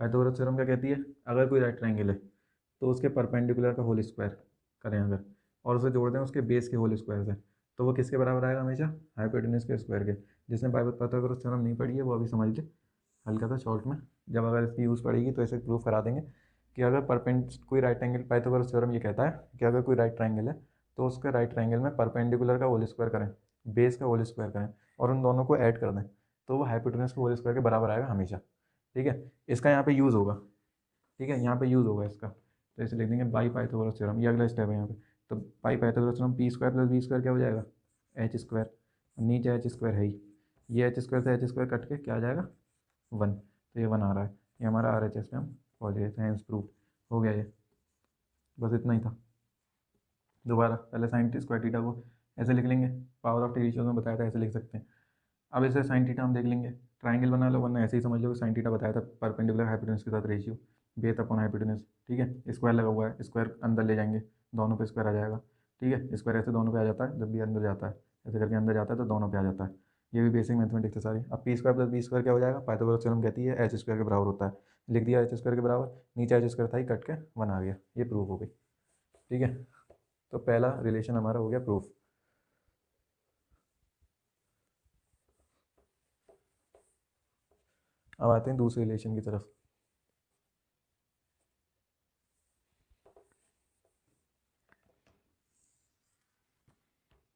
पाइथागोरस थ्योरम क्या कहती है, अगर कोई राइट ट्रायंगल है तो उसके परपेंडिकुलर का होल स्क्वायर करें अगर, और उसे जोड़ दें उसके बेस के होल स्क्वायर से, तो वो किसके बराबर आएगा हमेशा, हाइपोटेनस के स्क्वायर के। जिसने पाइथागोरस थ्योरम नहीं पढ़ी है वो अभी समझ ले, हल्का सा शॉर्ट में, जब अगर इसकी यूज़ पड़ेगी तो इसे प्रूव करा देंगे कि अगर कोई राइट एंगल, पाइथागोरस थ्योरम ये कहता है कि अगर कोई राइट ट्रायंगल है तो उसके राइट ट्रायंगल में परपेंडिकुलर का होल स्क्वायर करें, बेस का होल स्क्वायर करें और उन दोनों को ऐड कर दें तो वो हाइपोटेनस के होल स्क्वायर के बराबर आएगा हमेशा। ठीक है, इसका यहाँ पे यूज़ होगा। ठीक है, यहाँ पे यूज़ होगा इसका, तो इसे लिख देंगे बाई पाइथागोरस थ्योरम, ये अगला स्टेप है यहाँ पे। तो by Pythagoras theorem P square plus B square क्या हो जाएगा, एच स्क्वायर, नीचे एच स्क्वायर है ही, ये एच स्क्वायर से एच स्क्वायर कट के क्या आ जाएगा 1, तो ये 1 आ रहा है। ये हमारा RHS में हम पहुँच गए, साइंस प्रूफ हो गया ये, बस इतना ही था। दोबारा पहले साइन स्क्वायर थीटा को ऐसे लिख लेंगे, पावर ऑफ टी रेशियोज में बताया था ऐसे लिख सकते हैं। अब इसे साइन थीटा हम देख लेंगे, ट्राइंगल बना लो, वरना ऐसे ही समझ लो कि साइन थीटा बताया था परपेंडिकुलर हाइपोटेनस के साथ रेशियो, बेस अपॉन हाइपोटेनस। ठीक है, स्क्वायर लगा हुआ है, स्क्वायर अंदर ले जाएंगे, दोनों पे स्क्वायर आ जाएगा। ठीक है, स्क्वायर ऐसे दोनों पे आ जाता है, जब भी अंदर जाता है ऐसे करके अंदर जाता है तो दोनों पे आ जाता है। ये भी बेसिक मैथमेटिक्स है सारी। अब P square plus B square क्या हो जाएगा, पाइथागोरस थ्योरम कहती है एच स्क्वायर के बराबर होता है, लिख दिया एच स्क्वायर के बराबर, नीचे एच स्क्वायर था ही कट के 1 आ गया, ये प्रूफ हो गई। ठीक है, तो पहला रिलेशन हमारा हो गया प्रूफ। अब आते हैं दूसरे रिलेशन की तरफ।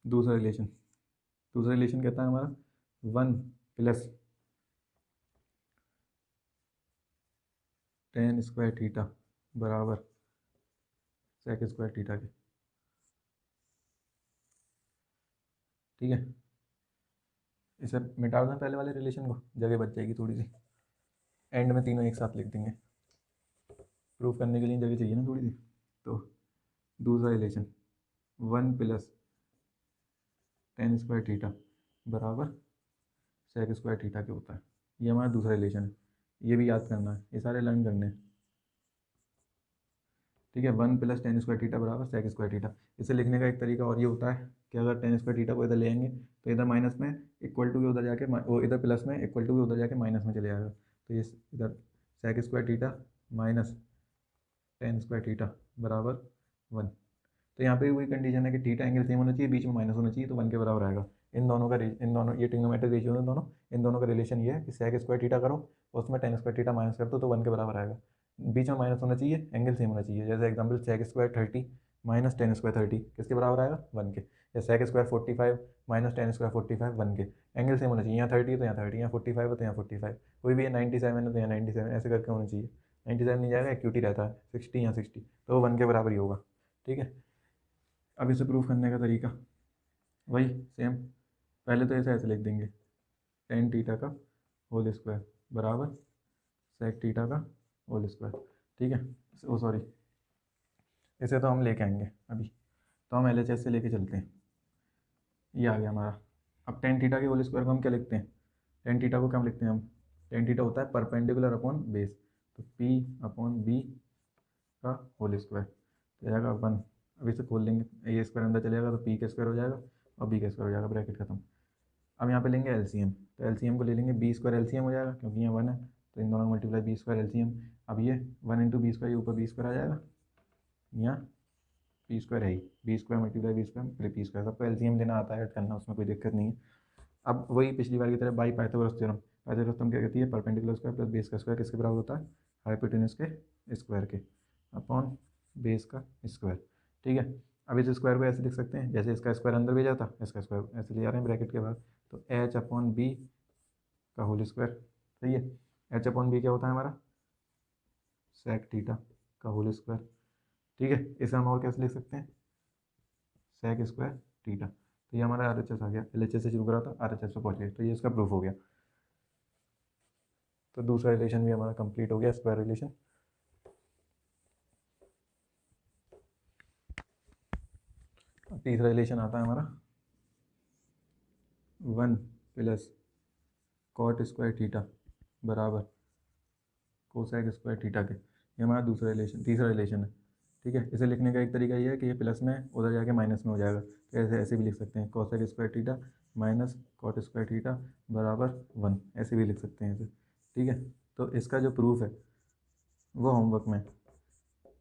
दूसरा रिलेशन कहता है हमारा 1 प्लस टेन स्क्वायर थीटा बराबर सेक स्क्वायर थीटा के। ठीक है, इसे मिटा दें पहले वाले रिलेशन को, जगह बच जाएगी थोड़ी सी। एंड में तीनों एक साथ लिख देंगे, प्रूफ करने के लिए जगह चाहिए ना थोड़ी सी। तो दूसरा relation 1 plus ten square theta बराबर सेक स्क्वायर थीटा के होता है। ये हमारा दूसरा रिलेशन है, ये भी याद करना है, ये सारे लर्न करने हैं। ठीक है, 1 प्लस टेन स्क्वायर थीटा बराबर सेक स्क्वायर थीटा। इसे लिखने का एक तरीका और ये होता है कि अगर टेन स्क्वायर थीटा को इधर ले आएंगे तो इधर माइनस में इक्वल टू के उधर जाके वो इधर प्लस में इक्वल टू के उधर जाके माइनस में चले जाएगा। तो ये इधर sec square theta minus tan square theta बराबर 1। तो यहाँ पे वही कंडीशन है कि थीटा एंगल सेम होना चाहिए, बीच में माइनस होना चाहिए, तो 1 के बराबर आएगा। इन दोनों ये ट्रिग्नोमेट्रिक रेशियो है दोनों, इन दोनों का रिलेशन ये है कि सेक स्क्वायर थीटा करो उसमें टेन स्क्वायर थीटा माइनस कर दो तो 1 के बराबर आएगा। बीच में माइनस होना चाहिए, एंगल सेम होना चाहिए। जैसे example sec square 30 minus tan square 30 किसके बराबर आएगा? 1 के। या sec square 45 minus tan square 45 1 के। एंगल सेम होना चाहिए, यहाँ 30 है तो यहाँ 30, यहाँ 45 है तो यहाँ 45, कोई भी 97 है तो यहाँ 97, ऐसे करके होना चाहिए। 97 नहीं जाएगा, एक्यूटी रहता है 60 या 60, तो वो 1 के बराबर ही होगा। ठीक है, अब इसे प्रूफ करने का तरीका वही सेम। पहले तो ऐसे लिख देंगे टेन थीटा का होल स्क्वायर बराबर सेक थीटा का होल स्क्वायर। ठीक है, ओ सॉरी, इसे तो हम लेके आएंगे अभी, तो हम LHS से लेके चलते हैं। ये आ गया हमारा। अब टेन थीटा के होल स्क्वायर को हम क्या लिखते हैं? टेन थीटा को क्या लिखते हैं हम? टेन थीटा होता है परपेंडिकुलर अपॉन बेस, तो P अपॉन B का होल स्क्वायर तो जाएगा 1। अब इसे खोल लेंगे, ए स्क्वायर अंदर चलेगा तो P का स्क्वायर हो जाएगा और B का स्क्वायर हो जाएगा, ब्रैकेट खत्म। अब यहाँ पे लेंगे LCM, तो LCM को ले लेंगे, B स्क्वायर LCM हो जाएगा क्योंकि यहाँ 1 है, तो इन दोनों का मल्टीप्लाई B स्क्वायर LCM। अब ये 1 इंटू बी स्क्वायर, ऊपर B स्क्वायर आ जाएगा, यहाँ P स्क्वायर है ही, B square multiply B square फिर P स्क्वायर। सबको LCM लेना आता है, ऐड करना, उसमें कोई दिक्कत नहीं है। अब वही पिछली बार की तरह by Pythagoras theorem. Pythagoras theorem क्या कहती है? परपेंडिकुलर स्क्वायर प्लस बेस का स्क्वायर किसके बराबर होता है? हाइपोटेनस के स्क्वायर के अपॉन बेस का स्क्वायर। ठीक है, अब इस स्क्वायर को ऐसे लिख सकते हैं जैसे इसका स्क्वायर अंदर भी जाता, इसका स्क्वायर ऐसे ले जा रहे हैं ब्रैकेट के बाद, तो H अपॉन बी का होल स्क्वायर। सही है, H अपॉन बी क्या होता है हमारा? सेक थीटा का होल स्क्वायर। ठीक है, इसे हम और कैसे लिख सकते हैं? Sec square theta. तो ये हमारा RHS आ गया, LHS से शुरू करा था, RHS पे पहुंच गए, तो ये इसका प्रूफ हो गया। तो दूसरा रिलेशन भी हमारा कंप्लीट हो गया, स्क्वायर रिलेशन। तीसरा रिलेशन आता है हमारा 1 प्लस कॉट स्क्वायर थीटा बराबर कोसेक स्क्वायर थीटा के। ये हमारा तीसरा रिलेशन है। ठीक है, इसे लिखने का एक तरीका ये है कि ये प्लस में उधर जाके माइनस में हो जाएगा, तो ऐसे भी लिख सकते हैं cosec square theta minus cot square theta बराबर 1, ऐसे भी लिख सकते हैं इसे। ठीक है, तो इसका जो प्रूफ है वो होमवर्क में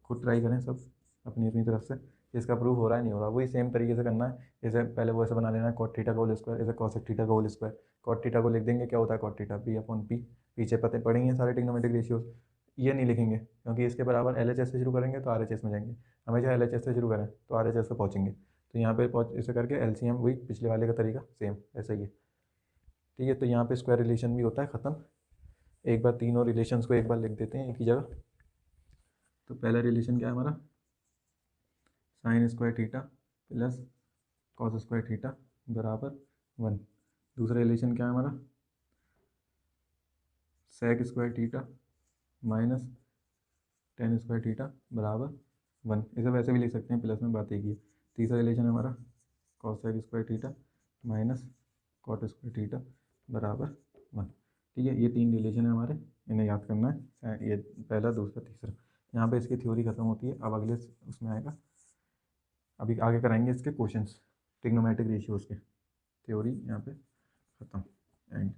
खुद ट्राई करें सब अपनी अपनी तरफ से, इसका प्रूफ हो रहा है नहीं हो रहा, वही सेम तरीके से करना है। इसे पहले वो ऐसे बना लेना है कॉट थीटा का होल स्क्वायर, इसे कॉसेक थीटा का होल स्क्वायर। कॉट थीटा को लिख देंगे, क्या होता है cot theta? P upon P, पीछे पते पढ़ेंगे सारे ट्रिग्नोमेट्रिक रेशियोज। ये नहीं लिखेंगे क्योंकि इसके बराबर LHS से शुरू करेंगे तो RHS में जाएंगे, हमेशा LHS से शुरू करें तो RHS से पहुँचेंगे। तो यहाँ पे पहुँच इसे करके LCM वही पिछले वाले का तरीका सेम ऐसा ही है। ठीक है, तो यहाँ पे स्क्वायर रिलेशन भी होता है ख़त्म। एक बार तीनों रिलेशंस को एक बार लिख देते हैं एक ही जगह। तो पहला रिलेशन क्या है हमारा? Sine square theta plus cos square theta बराबर 1। दूसरा रिलेशन क्या है हमारा? Sec square theta minus tan square theta बराबर 1। इसे वैसे भी लिख सकते हैं, प्लस में बात एक ही है। तीसरा रिलेशन है हमारा cosec square theta minus cot square theta बराबर 1। ठीक है, ये तीन रिलेशन है हमारे, इन्हें याद करना है, ये पहला दूसरा तीसरा। यहाँ पे इसकी थ्योरी खत्म होती है, अब अगले उसमें आएगा, अभी आगे कराएंगे इसके क्वेश्चंस, ट्रिग्नोमेट्रिक रेशियोज के। थ्योरी यहाँ पे खत्म एंड।